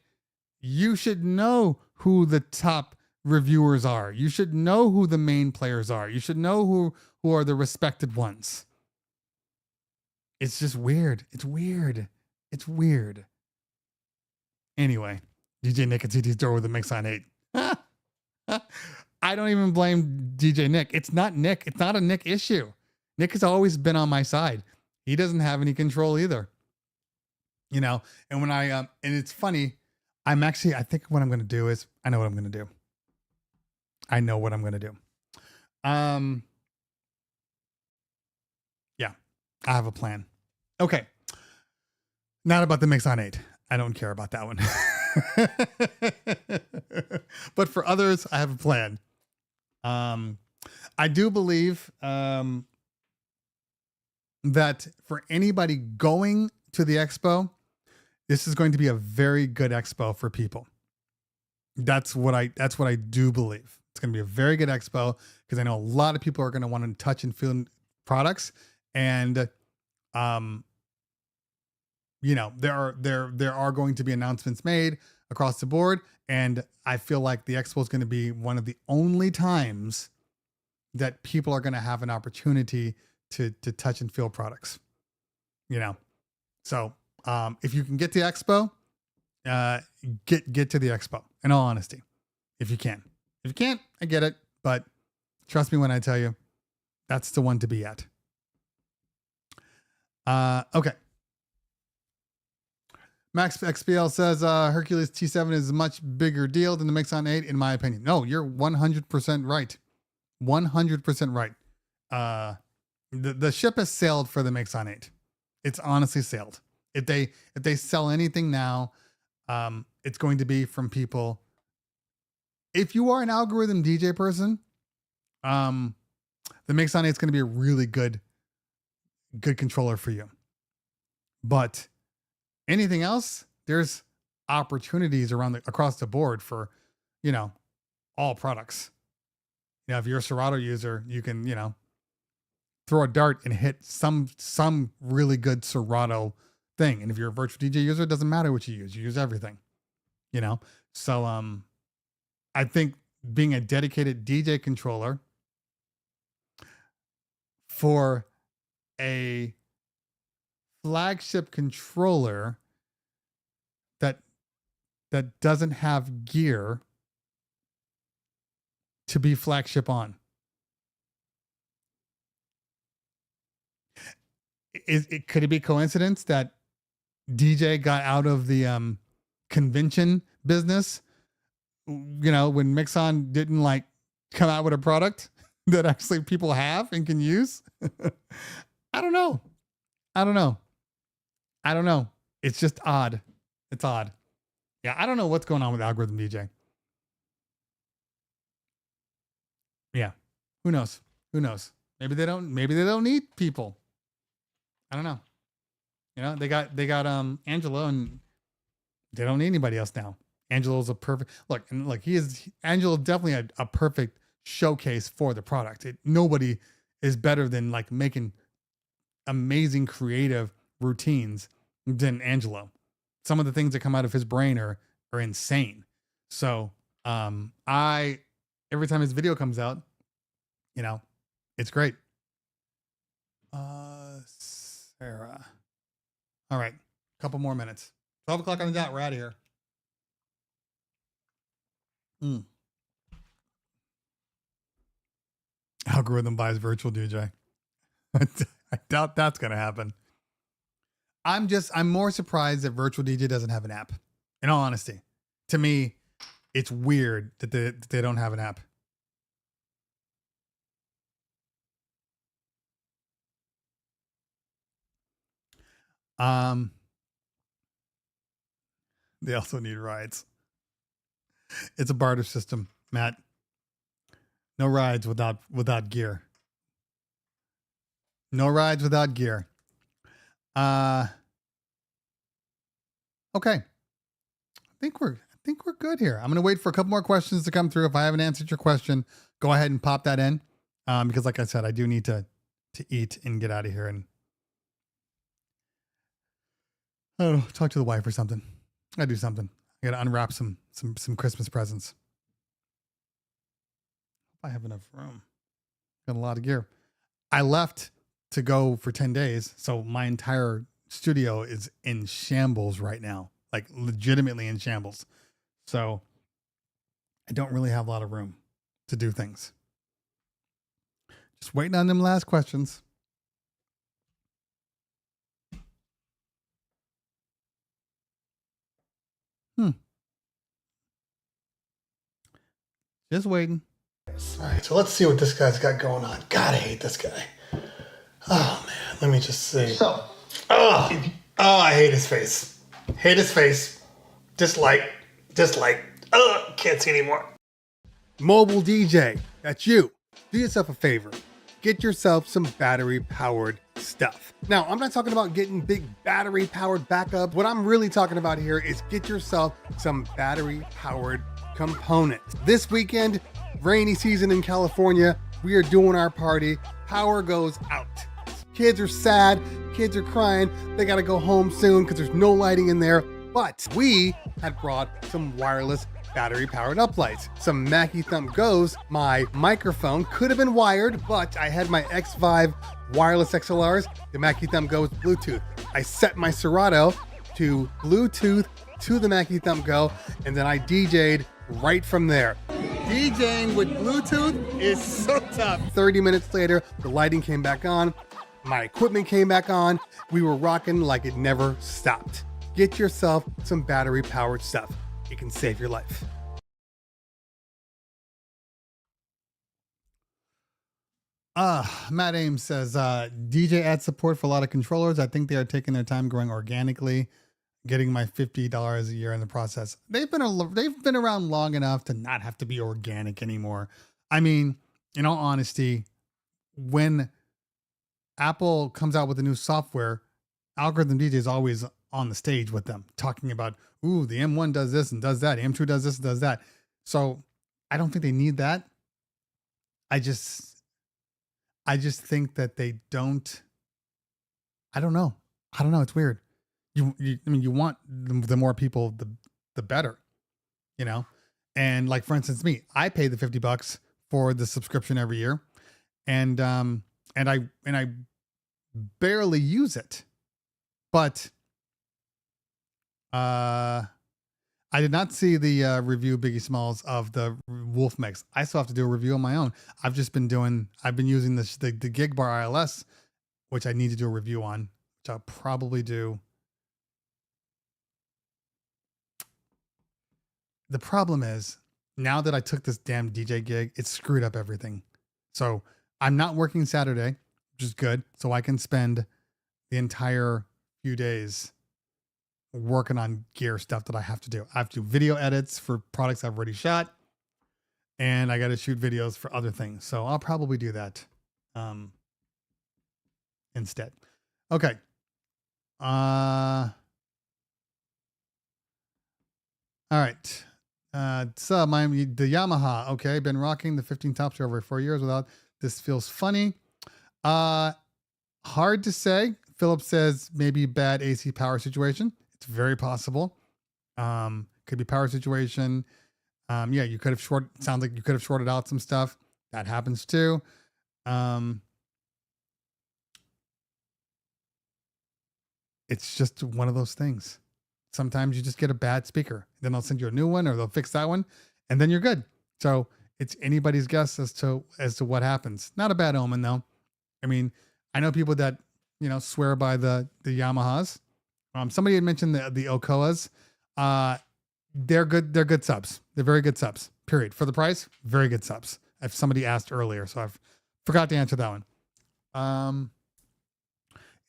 you should know who the top reviewers are. You should know who the main players are. You should know who are the respected ones. It's just weird. It's weird. Anyway, DJ Nick at CT's door with a mix on 8. I don't even blame DJ Nick. It's not Nick. It's not a Nick issue. Nick has always been on my side. He doesn't have any control either. And when and it's funny, I think what I'm going to do is, I know what I'm going to do. Yeah, I have a plan. Okay. Not about the mix on 8. I don't care about that one. But for others, I have a plan. I do believe that for anybody going to the expo, this is going to be a very good expo for people. That's what I do believe. It's going to be a very good expo because I know a lot of people are going to want to touch and feel products, and there are going to be announcements made across the board, and I feel like the expo is going to be one of the only times that people are going to have an opportunity to touch and feel products. So if you can get to the expo, get to the expo. In all honesty, if you can. If you can't, I get it, but trust me when I tell you, that's the one to be at. Okay. Max XPL says Hercules T7 is a much bigger deal than the Mixon 8, in my opinion. No, you're 100% right. 100% right. The ship has sailed for the Mixon 8. It's honestly sailed. If they sell anything now, it's going to be from people. If you are an algorithm DJ person, the Mixon 8 is going to be a really good controller for you. But anything else, there's opportunities across the board for, all products. You know, if you're a Serato user, you can, you know, throw a dart and hit some really good Serato thing. And if you're a virtual DJ user, it doesn't matter what you use everything, you know? So, I think being a dedicated DJ controller for a flagship controller that doesn't have gear to be flagship on. Could it be coincidence that DJ got out of the convention business, you know, when Mixon didn't like come out with a product that actually people have and can use? I don't know. It's just odd. It's odd. Yeah, I don't know what's going on with Algorithm DJ. Yeah. Who knows? Maybe they don't need people. I don't know. You know, they got Angelo, and they don't need anybody else now. Angelo's a perfect Angelo definitely a perfect showcase for the product. Nobody is better than like making amazing creative routines than Angelo. Some of the things that come out of his brain are insane. So every time his video comes out, you know, it's great. Sarah. All right. Couple more minutes. 12 o'clock on the dot. We're out of here. Algorithm buys virtual DJ. I doubt that's going to happen. I'm more surprised that virtual DJ doesn't have an app. In all honesty, to me, it's weird that they don't have an app. They also need rides. It's a barter system, Matt. No rides without gear. No rides without gear. Okay. I think we're good here. I'm gonna wait for a couple more questions to come through. If I haven't answered your question, go ahead and pop that in. Because like I said, I do need to eat and get out of here and I don't know, talk to the wife or something. I do something. I gotta unwrap some Christmas presents. I have enough room. Got a lot of gear. I left to go for 10 days, so my entire studio is in shambles right now, like legitimately in shambles. So I don't really have a lot of room to do things. Just waiting on them last questions. Just waiting. All right, so let's see what this guy's got going on. God, I hate this guy. Oh man, let me just see. So, I hate his face. Hate his face. Dislike. Can't see anymore. Mobile DJ, that's you. Do yourself a favor. Get yourself some battery-powered stuff. Now, I'm not talking about getting big battery-powered backup. What I'm really talking about here is get yourself some battery-powered components. This weekend, rainy season in California, we are doing our party. Power goes out. Kids are sad. Kids are crying. They got to go home soon because there's no lighting in there. But we had brought some wireless battery-powered uplights. Some Mackie Thump Go's. My microphone could have been wired, but I had my X5 wireless XLRs. The Mackie Thump Go is Bluetooth. I set my Serato to Bluetooth to the Mackie Thump Go, and then I DJ'd right from there. DJing with Bluetooth is so tough. 30 minutes later, the lighting came back on. My equipment came back on. We were rocking like it never stopped. Get yourself some battery-powered stuff. It can save your life. Matt Ames says, DJ ad support for a lot of controllers. I think they are taking their time growing organically, getting my $50 a year in the process. They've been around long enough to not have to be organic anymore. I mean, in all honesty, when Apple comes out with a new software, Algorithm DJ is always on the stage with them talking about, ooh, the M1 does this and does that. M2 does this and does that. So I don't think they need that. I just think that they don't. I don't know. It's weird. I mean, you want the more people, the better, you know? And like, for instance, me, I pay the $50 for the subscription every year. And I barely use it, but, I did not see the review Biggie Smalls of the Wolf Mix. I still have to do a review on my own. I've been using the Gig Bar ILS, which I need to do a review on, which I'll probably do. The problem is, now that I took this damn DJ gig, it screwed up everything. So I'm not working Saturday, which is good. So I can spend the entire few days working on gear stuff that I have to do. I have to do video edits for products I've already shot, and I got to shoot videos for other things. So I'll probably do that instead. Okay. All right. So the Yamaha. Okay. Been rocking the 15 tops for over 4 years without this. Feels funny. Hard to say. Philip says maybe bad AC power situation. It's very possible. Could be power situation. Yeah, you could have sounds like you could have shorted out some stuff. That happens too. It's just one of those things. Sometimes you just get a bad speaker. Then they'll send you a new one, or they'll fix that one, and then you're good. So it's anybody's guess as to what happens. Not a bad omen though. I mean, I know people that, you know, swear by the Yamahas. Somebody had mentioned the Okoas. They're good. They're good subs. They're very good subs. Period. For the price, very good subs. If somebody asked earlier, so I've forgot to answer that one.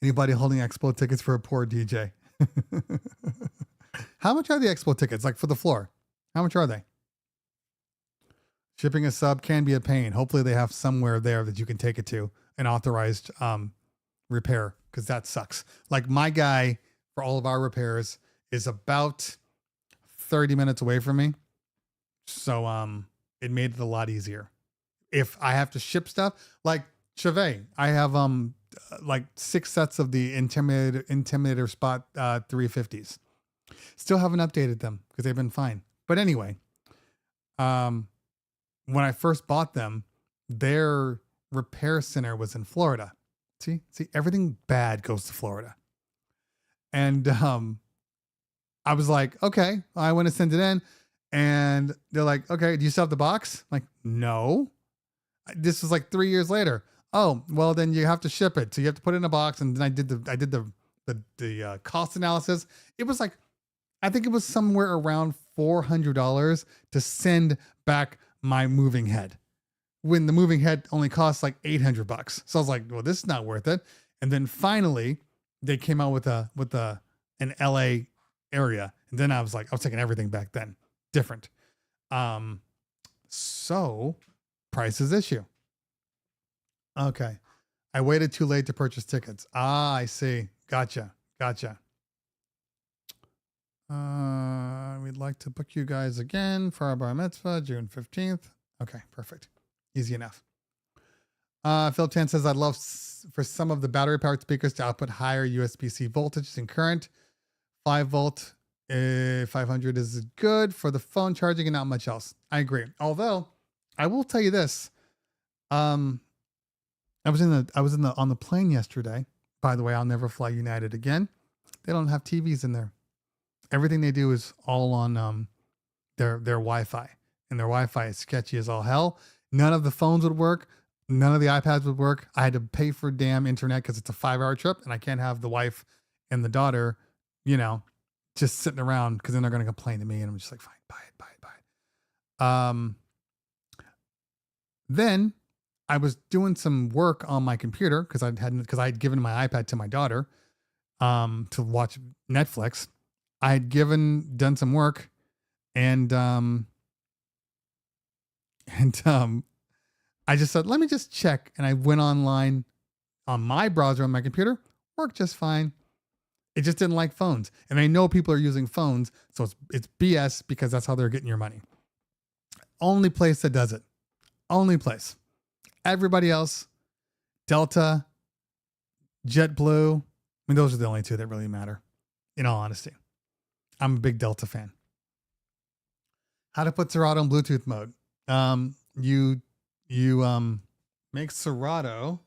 Anybody holding Expo tickets for a poor DJ? How much are the Expo tickets? Like for the floor? How much are they? Shipping a sub can be a pain. Hopefully they have somewhere there that you can take it to, an authorized repair, because that sucks. Like my guy for all of our repairs is about 30 minutes away from me. So it made it a lot easier. If I have to ship stuff, like Chevet, I have like 6 sets of the Intimidator Spot 350s. Still haven't updated them because they've been fine. But anyway, when I first bought them, their repair center was in Florida. See, everything bad goes to Florida. And I was like, okay, I want to send it in. And they're like, okay, do you still have the box? I'm like, no. This was like 3 years later. Oh, well, then you have to ship it. So you have to put it in a box. And then I did the cost analysis. It was like, I think it was somewhere around $400 to send back my moving head, when the moving head only costs like $800. So I was like, well, this is not worth it. And then finally they came out with an LA area. And then I was like, I was taking everything back then. Different. So price is issue. Okay. I waited too late to purchase tickets. Ah, I see. Gotcha. We'd like to book you guys again for our bar mitzvah, June 15th. Okay, perfect. Easy enough. Phil Chan says, I'd love for some of the battery powered speakers to output higher USB-C voltages and current. 5 volt, 500 is good for the phone charging and not much else. I agree. Although I will tell you this, I was on the plane yesterday. By the way, I'll never fly United again. They don't have TVs in there. Everything they do is all on their Wi-Fi, and their Wi-Fi is sketchy as all hell. None of the phones would work. None of the iPads would work. I had to pay for damn internet because it's a 5-hour trip, and I can't have the wife and the daughter, you know, just sitting around, because then they're going to complain to me, and I'm just like, fine, buy it. Then I was doing some work on my computer because I'd given my iPad to my daughter to watch Netflix. I had done some work, and I just said, let me just check. And I went online on my browser on my computer, worked just fine. It just didn't like phones. And I know people are using phones, so it's BS, because that's how they're getting your money. only place that does it. Only place. Everybody else, Delta, JetBlue. I mean, those are the only two that really matter, in all honesty. I'm a big Delta fan. How to put Serato in Bluetooth mode. You make Serato.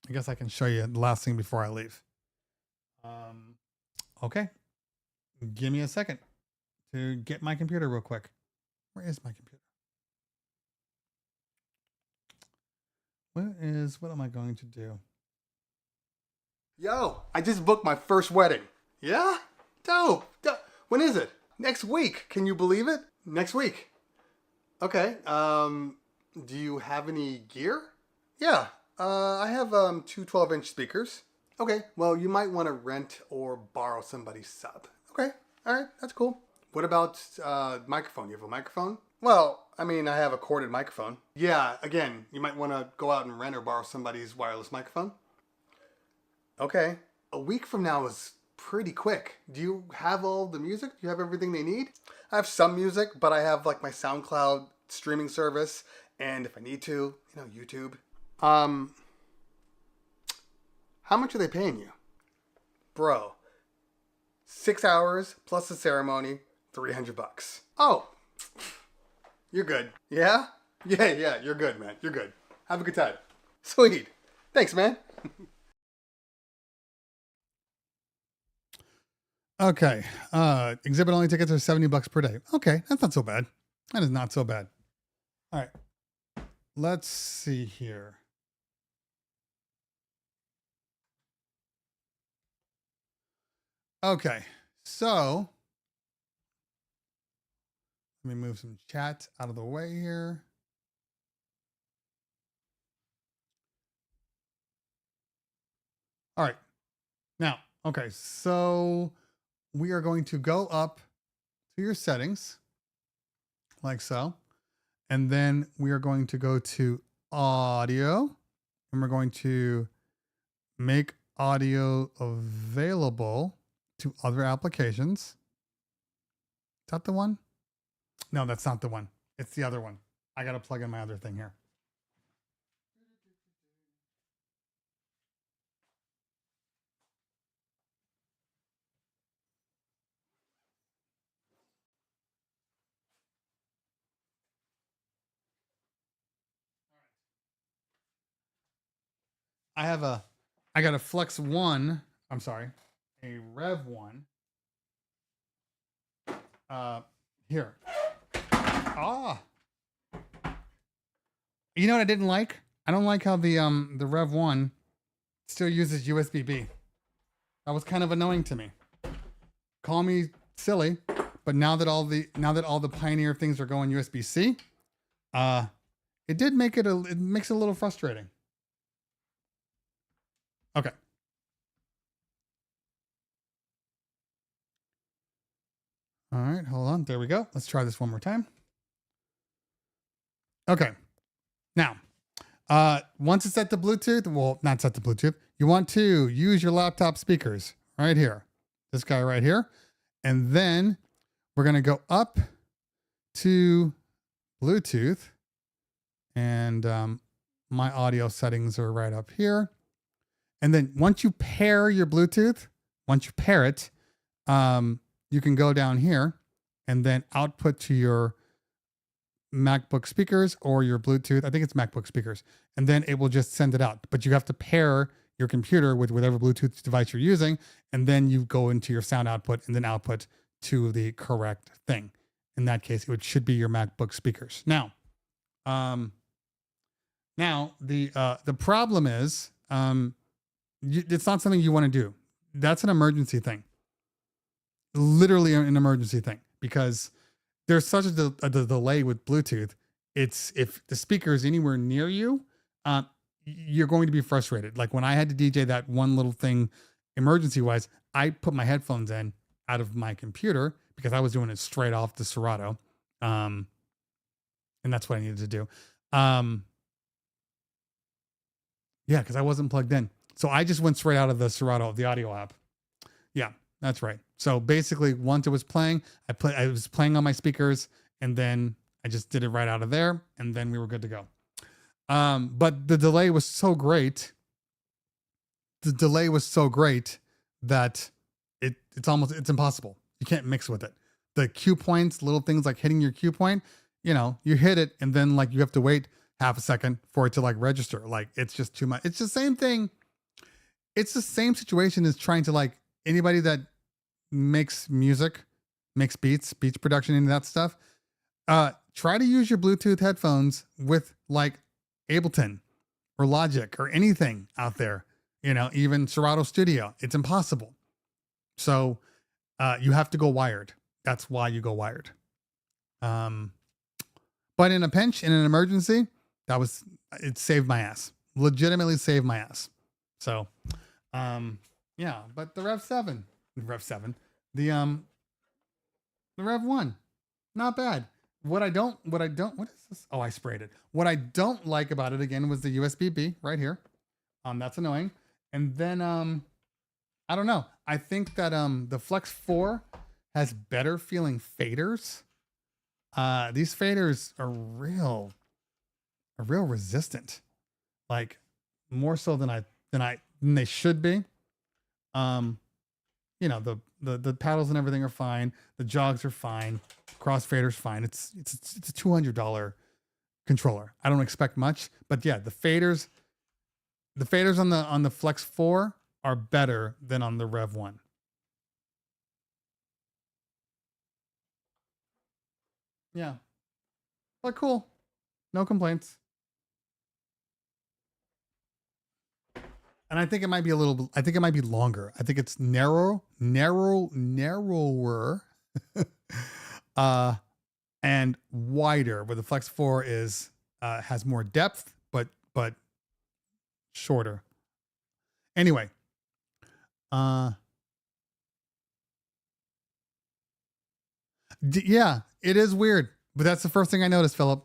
I guess I can show you the last thing before I leave. Okay. Give me a second to get my computer real quick. Where is my computer? What am I going to do? Yo, I just booked my first wedding. Yeah? Dope. When is it? Next week. Can you believe it? Next week. Okay. Do you have any gear? Yeah. I have two 12-inch speakers. Okay. Well, you might want to rent or borrow somebody's sub. Okay. All right. That's cool. What about microphone? You have a microphone? Well, I mean, I have a corded microphone. Yeah. Again, you might want to go out and rent or borrow somebody's wireless microphone. Okay. A week from now is pretty quick. Do you have all the music? Do you have everything they need? I have some music, but I have like my SoundCloud streaming service, and if I need to, YouTube. How much are they paying you? Bro, 6 hours plus the ceremony, $300. Oh, you're good. Yeah? Yeah, you're good, man. You're good. Have a good time. Sweet. Thanks, man. Okay. Exhibit only tickets are $70 per day. Okay, that's not so bad. That is not so bad. All right. Let's see here. Okay. So let me move some chat out of the way here. All right. Now, okay, so we are going to go up to your settings like so. And then we are going to go to audio and we're going to make audio available to other applications. Is that the one? No, that's not the one. It's the other one. I got to plug in my other thing here. I got a Flex One. I'm sorry, a Rev One. Here. You know what I didn't like? I don't like how the Rev One still uses USB-B. That was kind of annoying to me. Call me silly, but now that all the Pioneer things are going USB-C, it makes it a little frustrating. Okay. All right, hold on. There we go. Let's try this one more time. Okay. Now, once it's set to Bluetooth, well, not set to Bluetooth, you want to use your laptop speakers right here. This guy right here. And then we're going to go up to Bluetooth. And my audio settings are right up here. And then once you pair your Bluetooth, once you pair it, you can go down here and then output to your MacBook speakers or your Bluetooth. I think it's MacBook speakers. And then it will just send it out. But you have to pair your computer with whatever Bluetooth device you're using. And then you go into your sound output and then output to the correct thing. In that case, it should be your MacBook speakers. Now the problem is, it's not something you want to do. That's an emergency thing. Literally an emergency thing, because there's such a delay with Bluetooth. It's if the speaker is anywhere near you, you're going to be frustrated. Like when I had to DJ that one little thing emergency wise, I put my headphones in out of my computer because I was doing it straight off the Serato. And that's what I needed to do. Yeah, because I wasn't plugged in. So I just went straight out of the Serato, the audio app. Yeah, that's right. So basically, once it was playing, I was playing on my speakers, and then I just did it right out of there, and then we were good to go. But the delay was so great. The delay was so great that it's impossible. You can't mix with it. The cue points, little things like hitting your cue point, you know, you hit it and then like you have to wait half a second for it to like register. Like it's just too much. It's the same thing. It's the same situation as trying to like anybody that makes music, makes beats, beats production, and that stuff. Try to use your Bluetooth headphones with like Ableton or Logic or anything out there, you know, even Serato Studio. It's impossible. So you have to go wired. That's why you go wired. But in a pinch, in an emergency, it saved my ass. Legitimately saved my ass. So, yeah, but the Rev 7, the Rev 1, not bad. What is this? Oh, I sprayed it. What I don't like about it again was the USB-B right here. That's annoying. And then, I don't know. I think that, the Flex 4 has better feeling faders. These faders are real resistant, like more so than they should be. You know, the paddles and everything are fine. The jogs are fine. Crossfader's fine. It's a $200 controller. I don't expect much, but yeah, the faders on the Flex 4 are better than on the Rev 1. Yeah. But cool. No complaints. And I think it might be longer. I think it's narrower, and wider, where the Flex 4 has more depth, but shorter. Anyway, yeah, it is weird, but that's the first thing I noticed, Philip.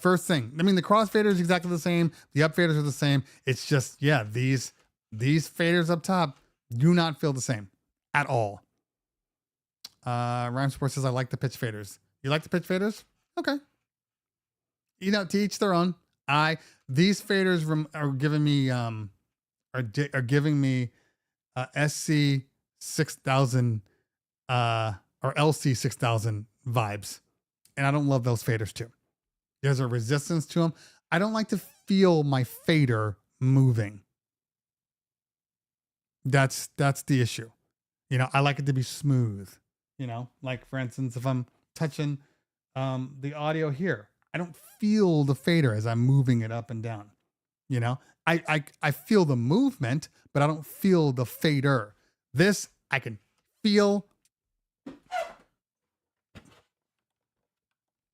First thing. I mean, the crossfader is exactly the same. The up faders are the same. It's just, yeah, these faders up top do not feel the same at all. Rhyme Sport says, I like the pitch faders. You like the pitch faders? Okay. You know, to each their own. These faders are giving me, SC 6000, or LC 6000 vibes. And I don't love those faders too. There's a resistance to them. I don't like to feel my fader moving. That's the issue. You know, I like it to be smooth. You know, like for instance, if I'm touching the audio here, I don't feel the fader as I'm moving it up and down. You know, I feel the movement, but I don't feel the fader. This I can feel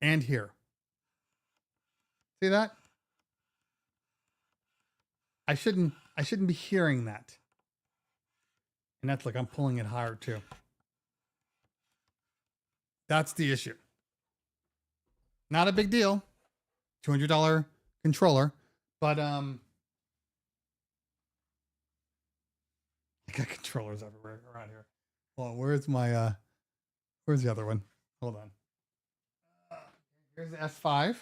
and hear. See that? I shouldn't be hearing that. And that's like I'm pulling it higher too. That's the issue. Not a big deal. $200 controller, but I got controllers everywhere around here. Hold on, where's the other one? Hold on. Here's the S5.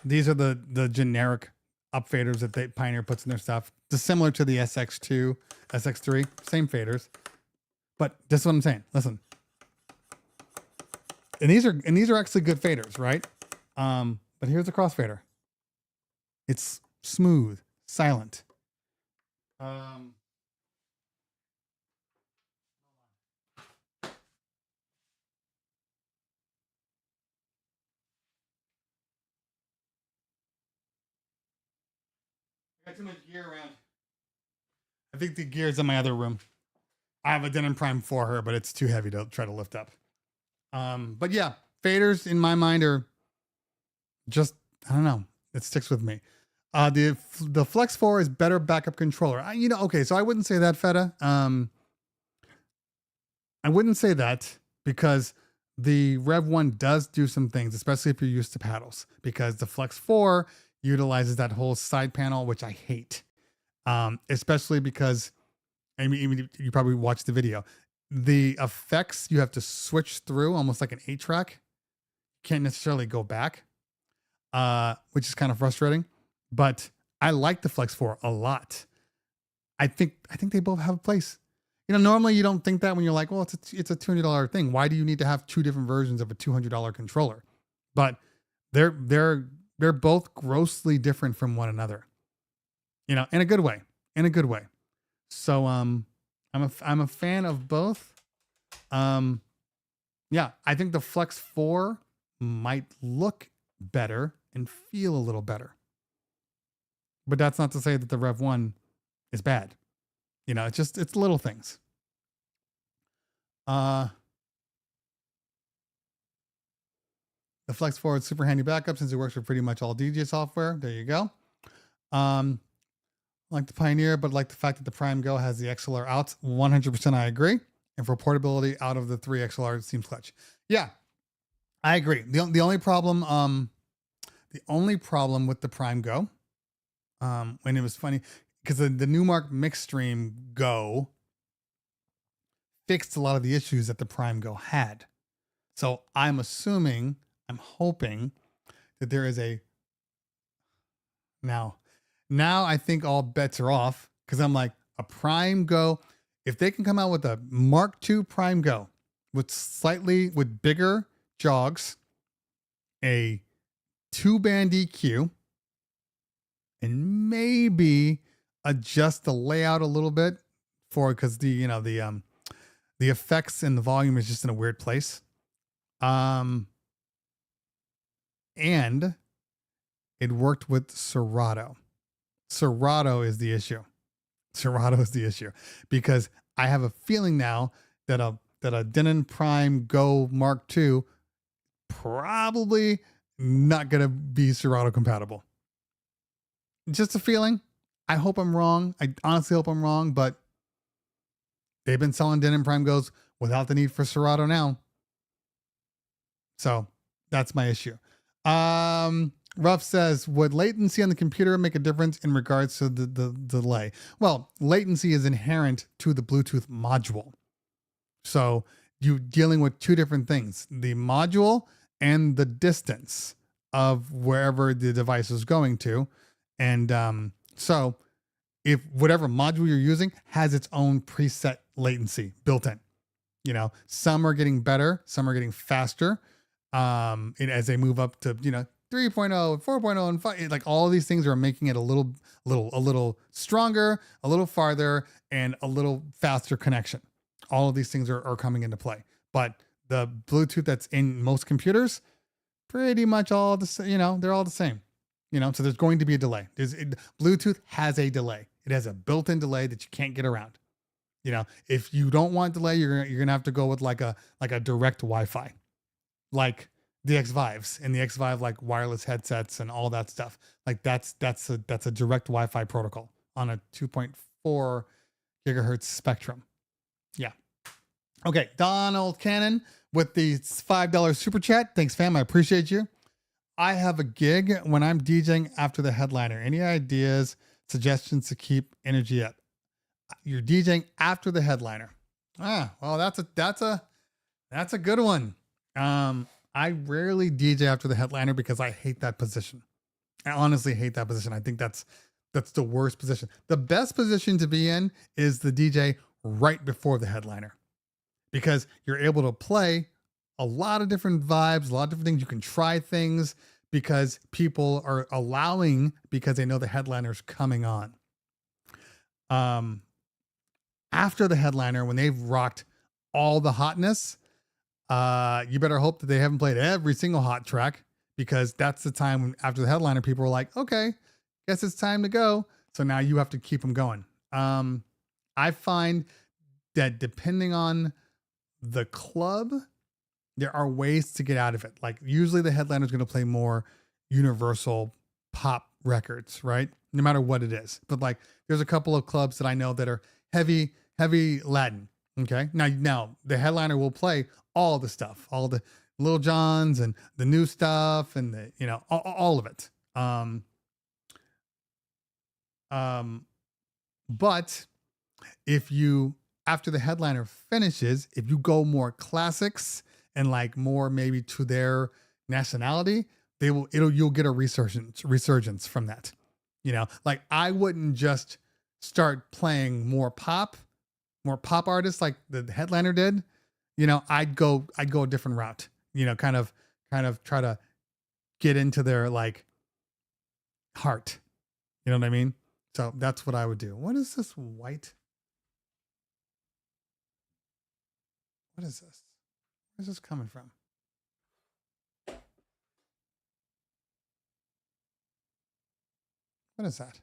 These are the generic up faders that Pioneer puts in their stuff. Just similar to the SX2, SX3, same faders. But this is what I'm saying. Listen. And these are actually good faders, right? But here's the crossfader. It's smooth, silent. I got too much gear around. I think the gear's in my other room. I have a Denon Prime for her, but it's too heavy to try to lift up. But yeah, faders in my mind are just, I don't know. It sticks with me. The Flex 4 is better backup controller. Okay, so I wouldn't say that, Feta. I wouldn't say that because the Rev 1 does do some things, especially if you're used to paddles, because the Flex 4 utilizes that whole side panel, which I hate. Especially because, I mean, you probably watched the video. the effects you have to switch through almost like an 8-track. Can't necessarily go back, which is kind of frustrating. But I like the Flex 4 a lot. I think they both have a place. Normally you don't think that when you're like, well, it's a $200 thing. Why do you need to have two different versions of a $200 controller? But they're both grossly different from one another. In a good way. In a good way. So I'm a fan of both. Yeah, I think the Flex 4 might look better and feel a little better. But that's not to say that the Rev 1 is bad. It's little things. The Flex 4 is super handy backup since it works with pretty much all DJ software. There you go. Like the Pioneer, but like the fact that the Prime Go has the XLR out. 100% I agree. And for portability out of the 3 XLR, it seems clutch. Yeah, I agree. The only problem with the Prime Go, when it was funny, because the Numark Mixstream Go fixed a lot of the issues that the Prime Go had. So I'm hoping that there is now I think all bets are off, because I'm like, a Prime Go, if they can come out with a Mark II Prime Go with bigger jogs, a 2-band EQ, and maybe adjust the layout a little bit because the effects and the volume is just in a weird place. And it worked with Serato. Serato is the issue. Because I have a feeling now that a Denon Prime Go Mark II probably not going to be Serato compatible. Just a feeling. I hope I'm wrong. I honestly hope I'm wrong, but they've been selling Denon Prime Goes without the need for Serato now. So that's my issue. Ruff says, would latency on the computer make a difference in regards to the delay? Well, latency is inherent to the Bluetooth module. So you're dealing with two different things, the module and the distance of wherever the device is going to. And so if whatever module you're using has its own preset latency built in, some are getting better, some are getting faster. And as they move up to, 3.0, 4.0, and 5, like all of these things are making it a little stronger, a little farther, and a little faster connection. All of these things are coming into play. But the Bluetooth that's in most computers, pretty much all the same, they're all the same. So there's going to be a delay. Bluetooth has a delay. It has a built-in delay that you can't get around. If you don't want delay, you're gonna have to go with like a direct Wi-Fi, like the X Vives and the X Vive like wireless headsets and all that stuff. Like that's a direct Wi-Fi protocol on a 2.4 gigahertz spectrum. Yeah. Okay, Donald Cannon with the $5 super chat. Thanks, fam. I appreciate you. I have a gig when I'm DJing after the headliner. Any ideas, suggestions to keep energy up? You're DJing after the headliner. Well, that's a good one. I rarely DJ after the headliner because I hate that position. I honestly hate that position. I think that's the worst position. The best position to be in is the DJ right before the headliner, because you're able to play a lot of different vibes, a lot of different things. You can try things because people are allowing, because they know the headliner's coming on. After the headliner, when they've rocked all the hotness, you better hope that they haven't played every single hot track, because that's the time when after the headliner, people are like, okay, guess it's time to go. So now you have to keep them going. I find that depending on the club, there are ways to get out of it. Like usually the headliner is going to play more universal pop records, right? No matter what it is. But like there's a couple of clubs that I know that are heavy Latin. Okay. Now the headliner will play all the stuff, all the Lil Jons and the new stuff and the, all of it. But if you after the headliner finishes, if you go more classics and like more maybe to their nationality, you'll get a resurgence from that. You know, like I wouldn't just start playing more pop artists like the headliner did. You know, I'd go a different route. You know, kind of try to get into their like heart. You know what I mean? So that's what I would do. What is this white? What is this? Where's this coming from? What is that?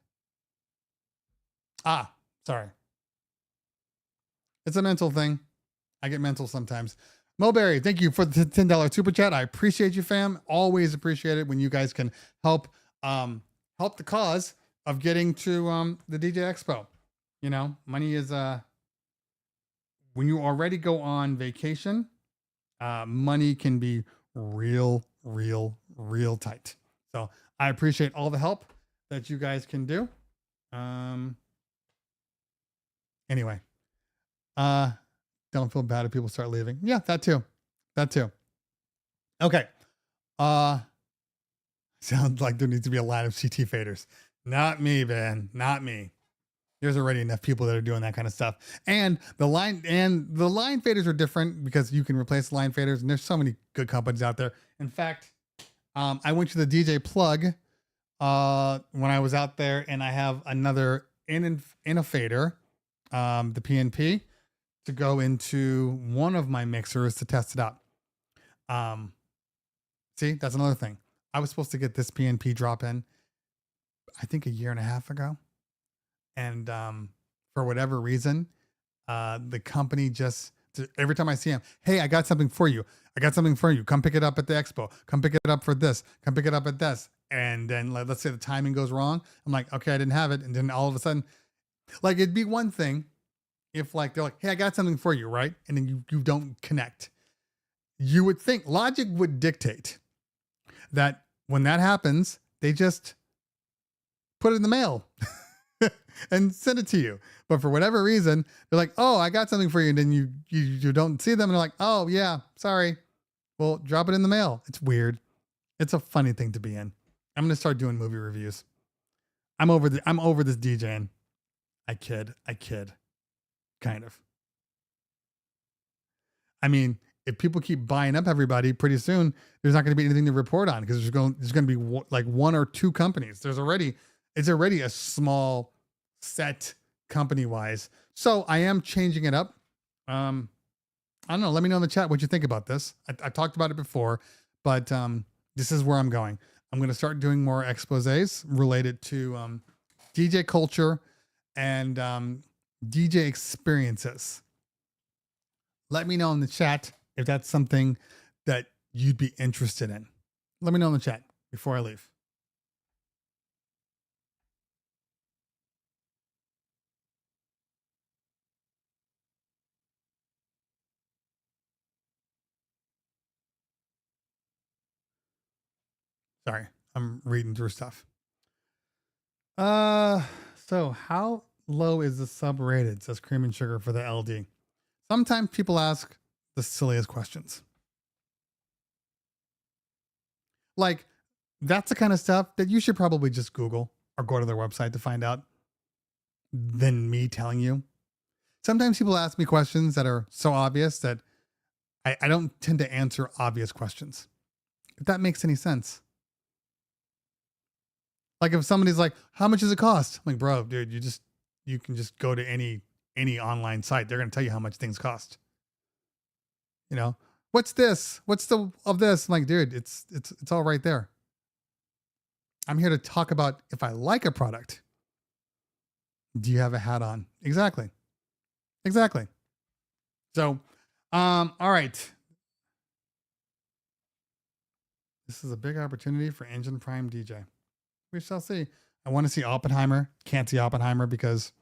Ah, sorry. It's a mental thing. I get mental sometimes. Mulberry, thank you for the $10 super chat. I appreciate you, fam. Always appreciate it when you guys can help help the cause of getting to the DJ Expo. You know, money is when you already go on vacation, money can be real tight. So I appreciate all the help that you guys can do. Anyway, don't feel bad if people start leaving. Yeah, that too. Okay. Sounds like there needs to be a line of CT faders. Not me, man. Not me. There's already enough people that are doing that kind of stuff. And the line faders are different because you can replace line faders, and there's so many good companies out there. In fact, I went to the DJ Plug when I was out there, and I have another in a fader, the PNP, to go into one of my mixers to test it out. See, that's another thing. I was supposed to get this PNP drop in, I think 1.5 years ago. And for whatever reason, the company just, every time I see him, hey, I got something for you. Come pick it up at the expo. Come pick it up for this. Come pick it up at this. And then let's say the timing goes wrong. I'm like, okay, I didn't have it. And then all of a sudden, like it'd be one thing if like they're like, hey, I got something for you, right? And then you don't connect. You would think logic would dictate that when that happens, they just put it in the mail and send it to you. But for whatever reason, they're like, oh, I got something for you. And then you don't see them and they're like, oh yeah, sorry. Well, drop it in the mail. It's weird. It's a funny thing to be in. I'm going to start doing movie reviews. I'm over this DJing. I kid. Kind of. I mean, if people keep buying up everybody, pretty soon there's not going to be anything to report on because there's going to be like 1 or 2 companies. It's already a small set company wise. So I am changing it up. I don't know. Let me know in the chat what you think about this. I talked about it before, but this is where I'm going. I'm going to start doing more exposés related to DJ culture and DJ experiences. Let me know in the chat if that's something that you'd be interested in. Let me know in the chat before I leave. Sorry, I'm reading through stuff. So how low is the sub rated? Says Cream and Sugar for the LD. Sometimes people ask the silliest questions. Like, that's the kind of stuff that you should probably just Google or go to their website to find out than me telling you. Sometimes people ask me questions that are so obvious that I don't tend to answer obvious questions. If that makes any sense. Like if somebody's like, how much does it cost? I'm like, bro, dude, you can just go to any online site. They're going to tell you how much things cost. You know, what's this? What's the of this? I'm like, dude, it's all right there. I'm here to talk about if I like a product. Do you have a hat on? Exactly. So, all right. This is a big opportunity for Engine Prime DJ. We shall see. I want to see Oppenheimer. Can't see Oppenheimer because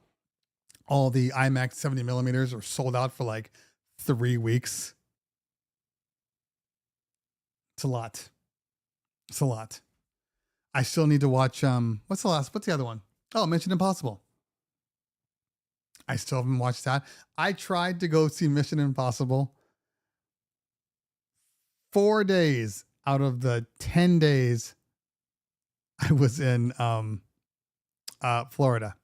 all the IMAX 70 millimeters are sold out for like 3 weeks. It's a lot. I still need to watch what's the other one? Oh, Mission Impossible. I still haven't watched that. I tried to go see Mission Impossible. 4 days out of the 10 days I was in Florida.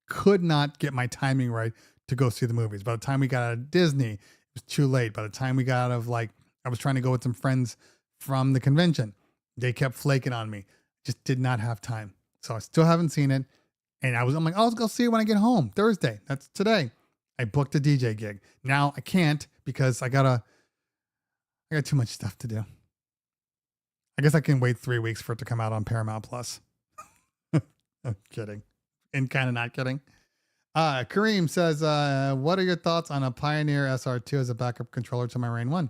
Could not get my timing right to go see the movies. By the time we got out of Disney, it was too late. By the time we got out of I was trying to go with some friends from the convention. They kept flaking on me. Just did not have time. So I still haven't seen it. And I'm like, I'll go see it when I get home Thursday. That's today. I booked a DJ gig. Now I can't because I got too much stuff to do. I guess I can wait 3 weeks for it to come out on Paramount Plus. I'm kidding. And kind of not kidding. Kareem says, what are your thoughts on a Pioneer SR2 as a backup controller to my Rain 1?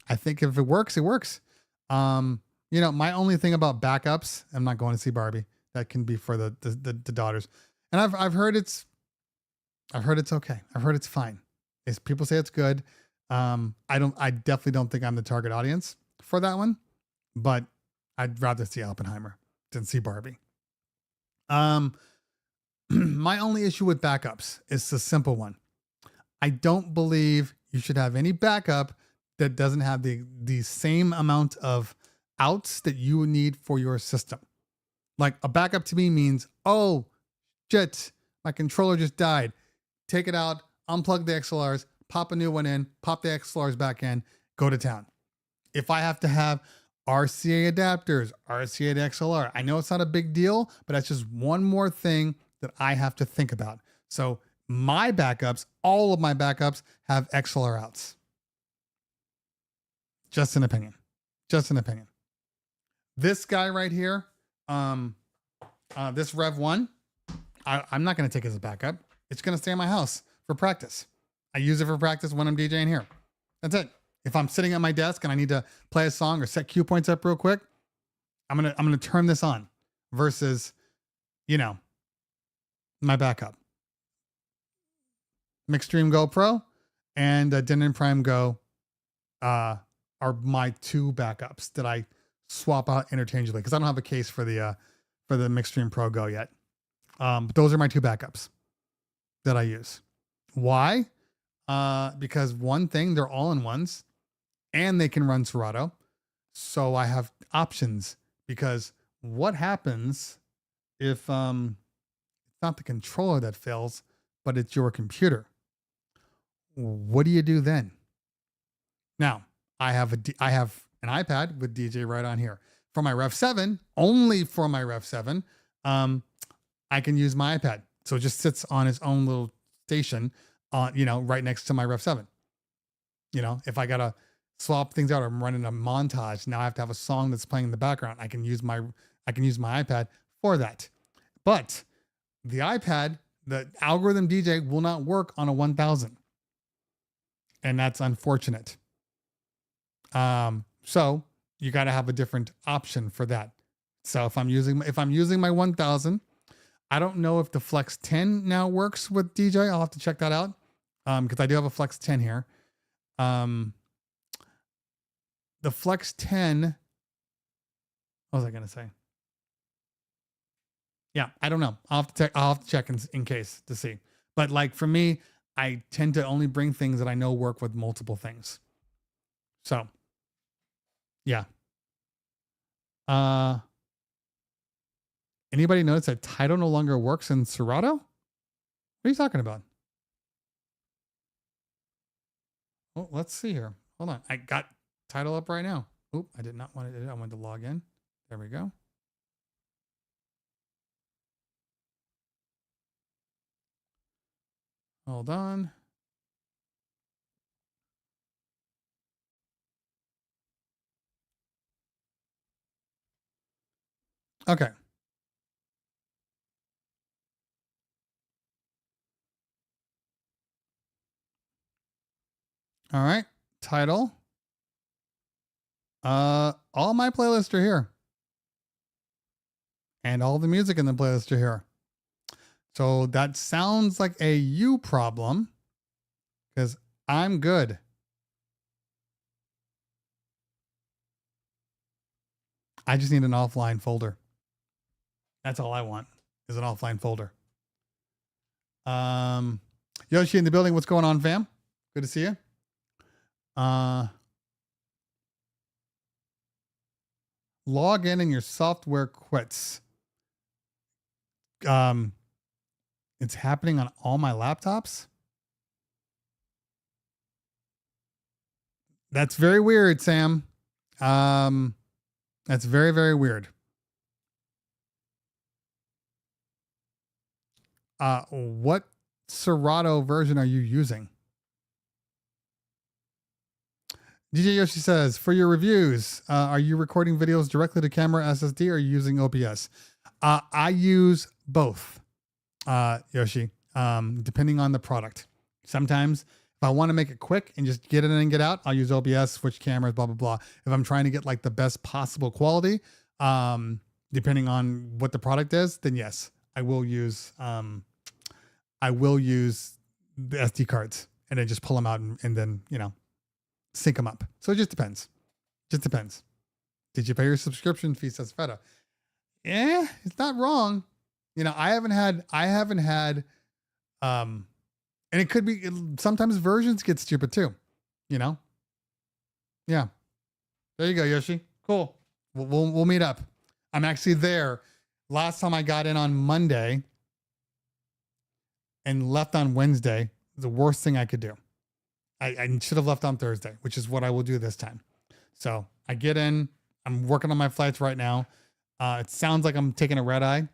I think if it works, it works. My only thing about backups, I'm not going to see Barbie. That can be for the daughters. And I've heard it's okay. I've heard it's fine. People say it's good. I definitely don't think I'm the target audience for that one, but I'd rather see Oppenheimer than see Barbie. My only issue with backups is a simple one. I don't believe you should have any backup that doesn't have the same amount of outs that you need for your system. Like a backup to me means, oh, shit, my controller just died. Take it out, unplug the XLRs, pop a new one in, pop the XLRs back in, go to town. If I have to have RCA adapters, RCA to XLR, I know it's not a big deal, but that's just one more thing that I have to think about. So my backups, all of my backups have XLR outs. Just an opinion. This guy right here, this Rev 1, I'm not going to take it as a backup. It's going to stay in my house for practice. I use it for practice when I'm DJing here. That's it. If I'm sitting at my desk and I need to play a song or set cue points up real quick, I'm gonna turn this on versus, my backup. Mixstream Go Pro and Denon Prime Go are my two backups that I swap out interchangeably because I don't have a case for the Mixstream Pro Go yet. But those are my two backups that I use. Why? Because one thing, they're all-in-ones and they can run Serato. So I have options because what happens if it's not the controller that fails, but it's your computer? What do you do then? Now, I have an iPad with DJ right on here. For my Rev 7, only for my Rev 7, I can use my iPad. So it just sits on its own little station right next to my Rev 7. If I gotta swap things out or I'm running a montage, now I have to have a song that's playing in the background. I can use my iPad for that. But the iPad, the algorithm DJ will not work on a 1000. And that's unfortunate. So you got to have a different option for that. So if I'm using my 1000, I don't know if the Flex 10 now works with DJ. I'll have to check that out. Because I do have a Flex 10 here. The Flex 10, what was I going to say? Yeah, I don't know. I'll have to check in case to see. But like for me, I tend to only bring things that I know work with multiple things. So, yeah. Anybody notice that Tidal no longer works in Serato? What are you talking about? Well, let's see here. Hold on. I got Tidal up right now. Oop, I did not want to do it. I wanted to log in. There we go. Hold on. Okay. All right. Tidal. All my playlists are here. And all the music in the playlist are here. So that sounds like a you problem because I'm good. I just need an offline folder. That's all I want is an offline folder. Yoshi in the building. What's going on, fam? Good to see you. Log in and your software quits. It's happening on all my laptops. That's very weird, Sam. That's very, very weird. What Serato version are you using? DJ Yoshi says, for your reviews, are you recording videos directly to camera SSD or are you using OBS? I use both, Yoshi, depending on the product. Sometimes if I want to make it quick and just get in and get out, I'll use OBS, switch cameras, blah, blah, blah. If I'm trying to get like the best possible quality, depending on what the product is, then yes, I will use the SD cards and then just pull them out and then, sync them up. So it just depends. Just depends. Did you pay your subscription fee, says Feta? Yeah, it's not wrong. I haven't had, and it could be, sometimes versions get stupid too, Yeah. There you go, Yoshi. Cool. We'll meet up. I'm actually there. Last time I got in on Monday and left on Wednesday, the worst thing I could do. I should have left on Thursday, which is what I will do this time. So I get in, I'm working on my flights right now. It sounds like I'm taking a red eye,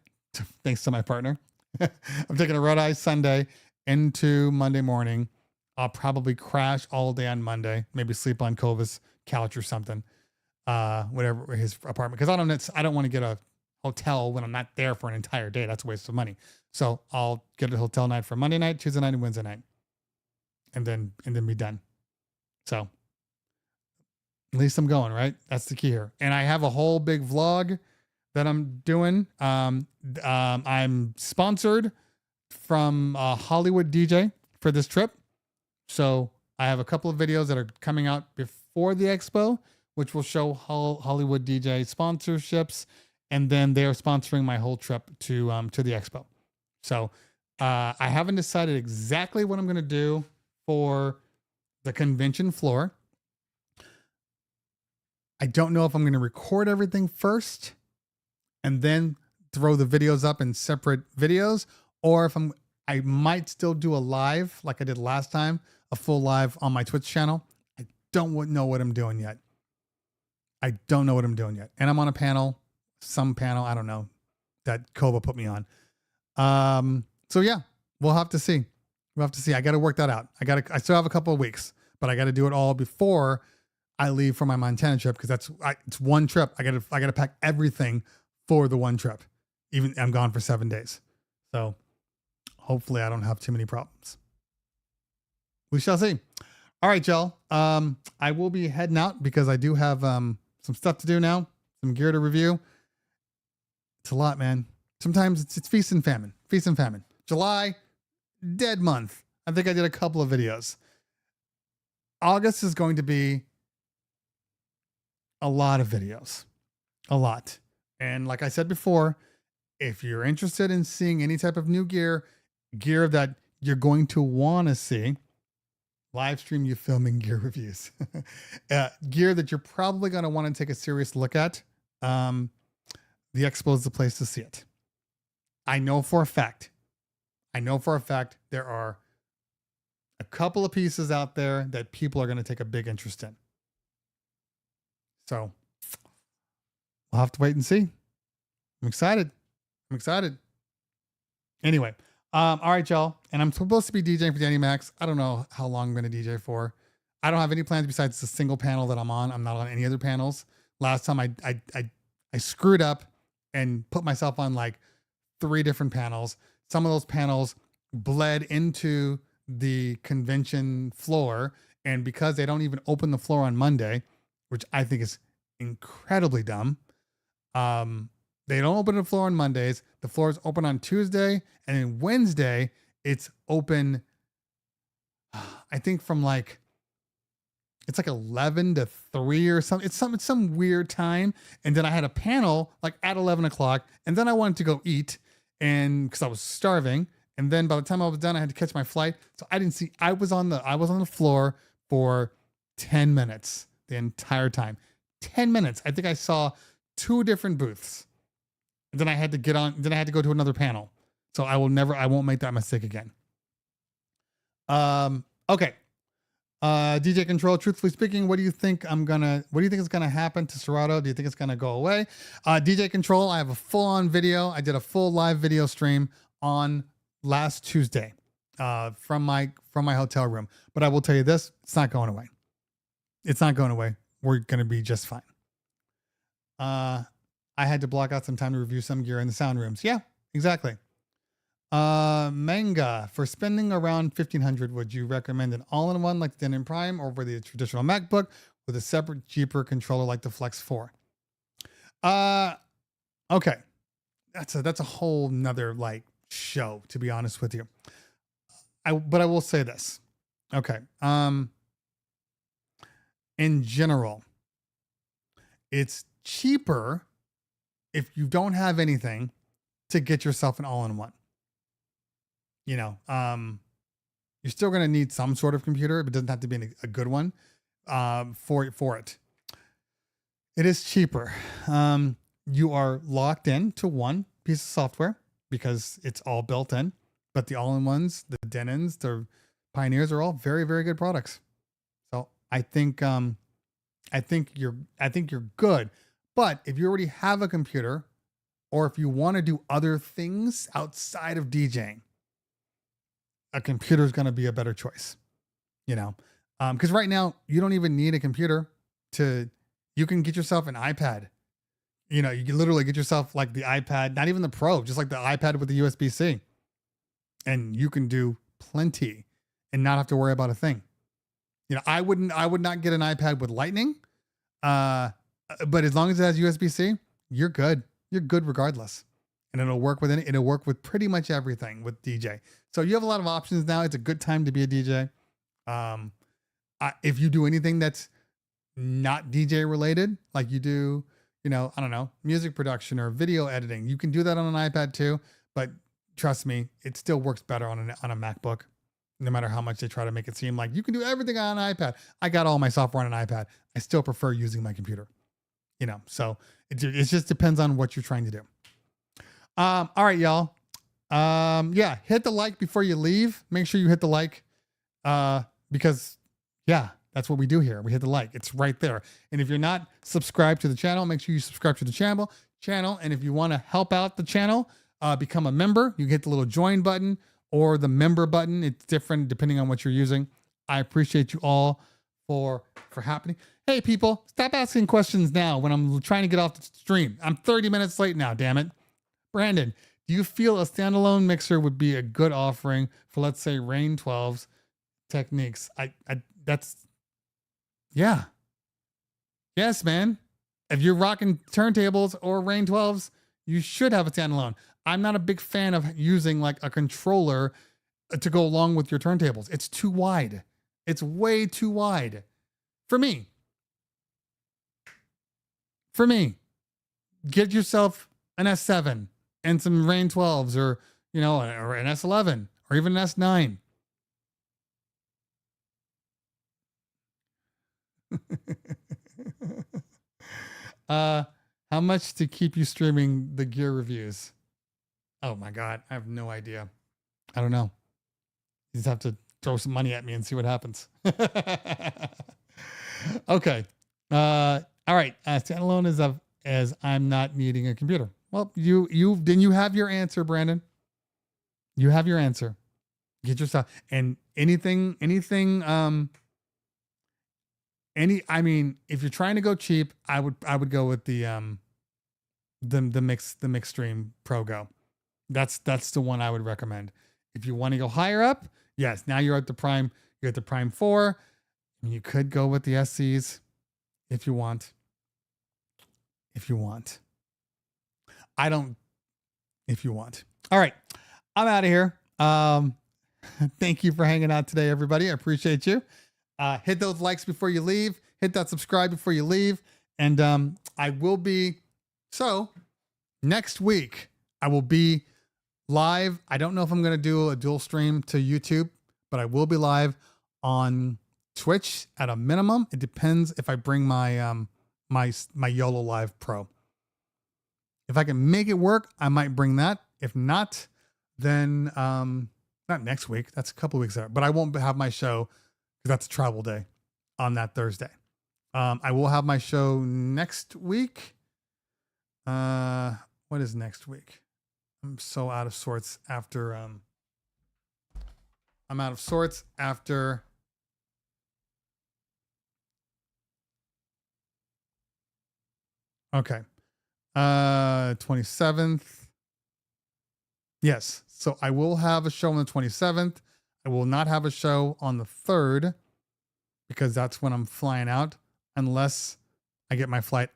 thanks to my partner. I'm taking a red eye Sunday into Monday morning. I'll probably crash all day on Monday, maybe sleep on Kova's couch or something, whatever his apartment. Because I don't want to get a hotel when I'm not there for an entire day. That's a waste of money. So I'll get a hotel night for Monday night, Tuesday night, and Wednesday night. And then be done. So at least I'm going, right? That's the key here. And I have a whole big vlog that I'm doing. I'm sponsored from Hollywood DJ for this trip. So I have a couple of videos that are coming out before the expo, which will show Hollywood DJ sponsorships. And then they're sponsoring my whole trip to the expo. So I haven't decided exactly what I'm going to do for the convention floor. I don't know if I'm going to record everything first and then throw the videos up in separate videos, or if I might still do a live like I did last time, a full live on my Twitch channel. I don't know what I'm doing yet. And I'm on a panel, I don't know, that Kova put me on. So yeah, we'll have to see. I got to work that out. I still have a couple of weeks, but I got to do it all before I leave for my Montana trip. Cause it's one trip. I got to pack everything for the one trip. Even I'm gone for 7 days. So hopefully I don't have too many problems. We shall see. All right, y'all. I will be heading out because I do have, some stuff to do now, some gear to review. It's a lot, man. Sometimes it's feast and famine. July, dead month. I think I did a couple of videos. August is going to be a lot of videos. A lot. And like I said before, if you're interested in seeing any type of new gear that you're going to want to see, live stream you filming gear reviews. Gear that you're probably going to want to take a serious look at. The expo is the place to see it. I know for a fact there are a couple of pieces out there that people are going to take a big interest in. So we'll have to wait and see. I'm excited. Anyway, all right, y'all. And I'm supposed to be DJing for Danny Max. I don't know how long I'm going to DJ for. I don't have any plans besides the single panel that I'm on. I'm not on any other panels. Last time I screwed up and put myself on like 3 different panels. Some of those panels bled into the convention floor. And because they don't even open the floor on Monday, which I think is incredibly dumb, they don't open the floor on Mondays. The floor is open on Tuesday. And then Wednesday, it's open, I think from like, it's like 11 to 3 or something. It's some weird time. And then I had a panel like at 11 o'clock. And then I wanted to go eat, and because I was starving. And then by the time I was done, I had to catch my flight. So I didn't see, I was on the floor for 10 minutes the entire time. 10 minutes. I think I saw 2 different booths. And then I had to go to another panel. So I won't make that mistake again. Okay. DJ Control, truthfully speaking, what do you think is gonna happen to Serato? Do you think it's gonna go away? DJ Control, I have a full-on video. I did a full live video stream on last Tuesday from my hotel room. But I will tell you this, it's not going away. It's not going away. We're gonna be just fine. I had to block out some time to review some gear in the sound rooms. Yeah, exactly. Manga, for spending around $1,500, would you recommend an all-in-one like the Denon Prime or the traditional MacBook with a separate, cheaper controller like the Flex 4? Okay. That's a whole nother like show, to be honest with you. But I will say this. Okay. In general, it's cheaper if you don't have anything to get yourself an all-in-one. You know, you're still going to need some sort of computer, but it doesn't have to be a good one for it. It is cheaper. You are locked in to one piece of software because it's all built in, but the all-in-ones, the Denons, the Pioneers are all very, very good products. So I think you're good. But if you already have a computer, or if you want to do other things outside of DJing, a computer is going to be a better choice, you know, because right now you don't even need a computer you can get yourself an iPad. You know, you can literally get yourself like the iPad, not even the Pro, just like the iPad with the USB-C, and you can do plenty and not have to worry about a thing. You know, I would not get an iPad with Lightning, but as long as it has USB-C, you're good. You're good regardless. And it'll work with pretty much everything with DJ. So you have a lot of options now. It's a good time to be a DJ. If you do anything that's not DJ related, like you do, you know, I don't know, music production or video editing, you can do that on an iPad too. But trust me, it still works better on a MacBook, no matter how much they try to make it seem like you can do everything on an iPad. I got all my software on an iPad. I still prefer using my computer, you know, so it just depends on what you're trying to do. All right, y'all. Yeah, hit the like before you leave. Make sure you hit the like, because yeah, that's what we do here. We hit the like. It's right there. And if you're not subscribed to the channel, make sure you subscribe to the channel. And if you want to help out the channel, become a member. You hit the little join button or the member button. It's different depending on what you're using. I appreciate you all for happening. Hey, people, stop asking questions now when I'm trying to get off the stream. I'm 30 minutes late now, damn it. Brandon, do you feel a standalone mixer would be a good offering for, let's say, Rain 12's techniques? Yeah. Yes, man. If you're rocking turntables or Rain 12s, you should have a standalone. I'm not a big fan of using like a controller to go along with your turntables. It's too wide. It's way too wide for me. Get yourself an S7 and some Rain 12s or, you know, or an S11 or even an S9. How much to keep you streaming the gear reviews? Oh my God, I have no idea. I don't know. You just have to throw some money at me and see what happens. Okay. All right. Standalone is as I'm not needing a computer. Well, you have your answer, Brandon. You have your answer. Get yourself and anything. I mean, if you're trying to go cheap, I would go with the Mixstream Pro Go. That's the one I would recommend. If you want to go higher up, yes, now you're at the Prime. You're at the Prime 4. You could go with the SCs if you want. If you want. I don't. If you want. All right. I'm out of here. Thank you for hanging out today, everybody. I appreciate you. Hit those likes before you leave. Hit that subscribe before you leave. And I will be. So next week, I will be live. I don't know if I'm going to do a dual stream to YouTube, but I will be live on Twitch at a minimum. It depends if I bring my my YOLO Live Pro. If I can make it work, I might bring that. If not, then not next week. That's a couple of weeks out. But I won't have my show because that's a travel day on that Thursday. I will have my show next week. What is next week? I'm so out of sorts after I'm out of sorts after okay. 27th. Yes. So I will have a show on the 27th. I will not have a show on the 3rd because that's when I'm flying out unless I get my flight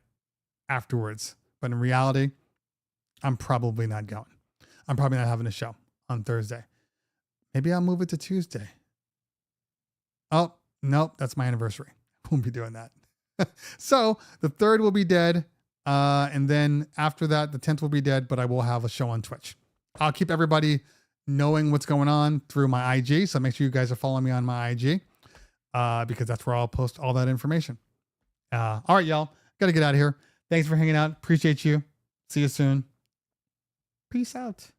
afterwards. But in reality, I'm probably not going. I'm probably not having a show on Thursday. Maybe I'll move it to Tuesday. Oh, nope. That's my anniversary. I won't be doing that. So the 3rd will be dead. And then after that, the 10th will be dead, but I will have a show on Twitch. I'll keep everybody knowing what's going on through my IG. So make sure you guys are following me on my IG because that's where I'll post all that information. All right, y'all. Got to get out of here. Thanks for hanging out. Appreciate you. See you soon. Peace out.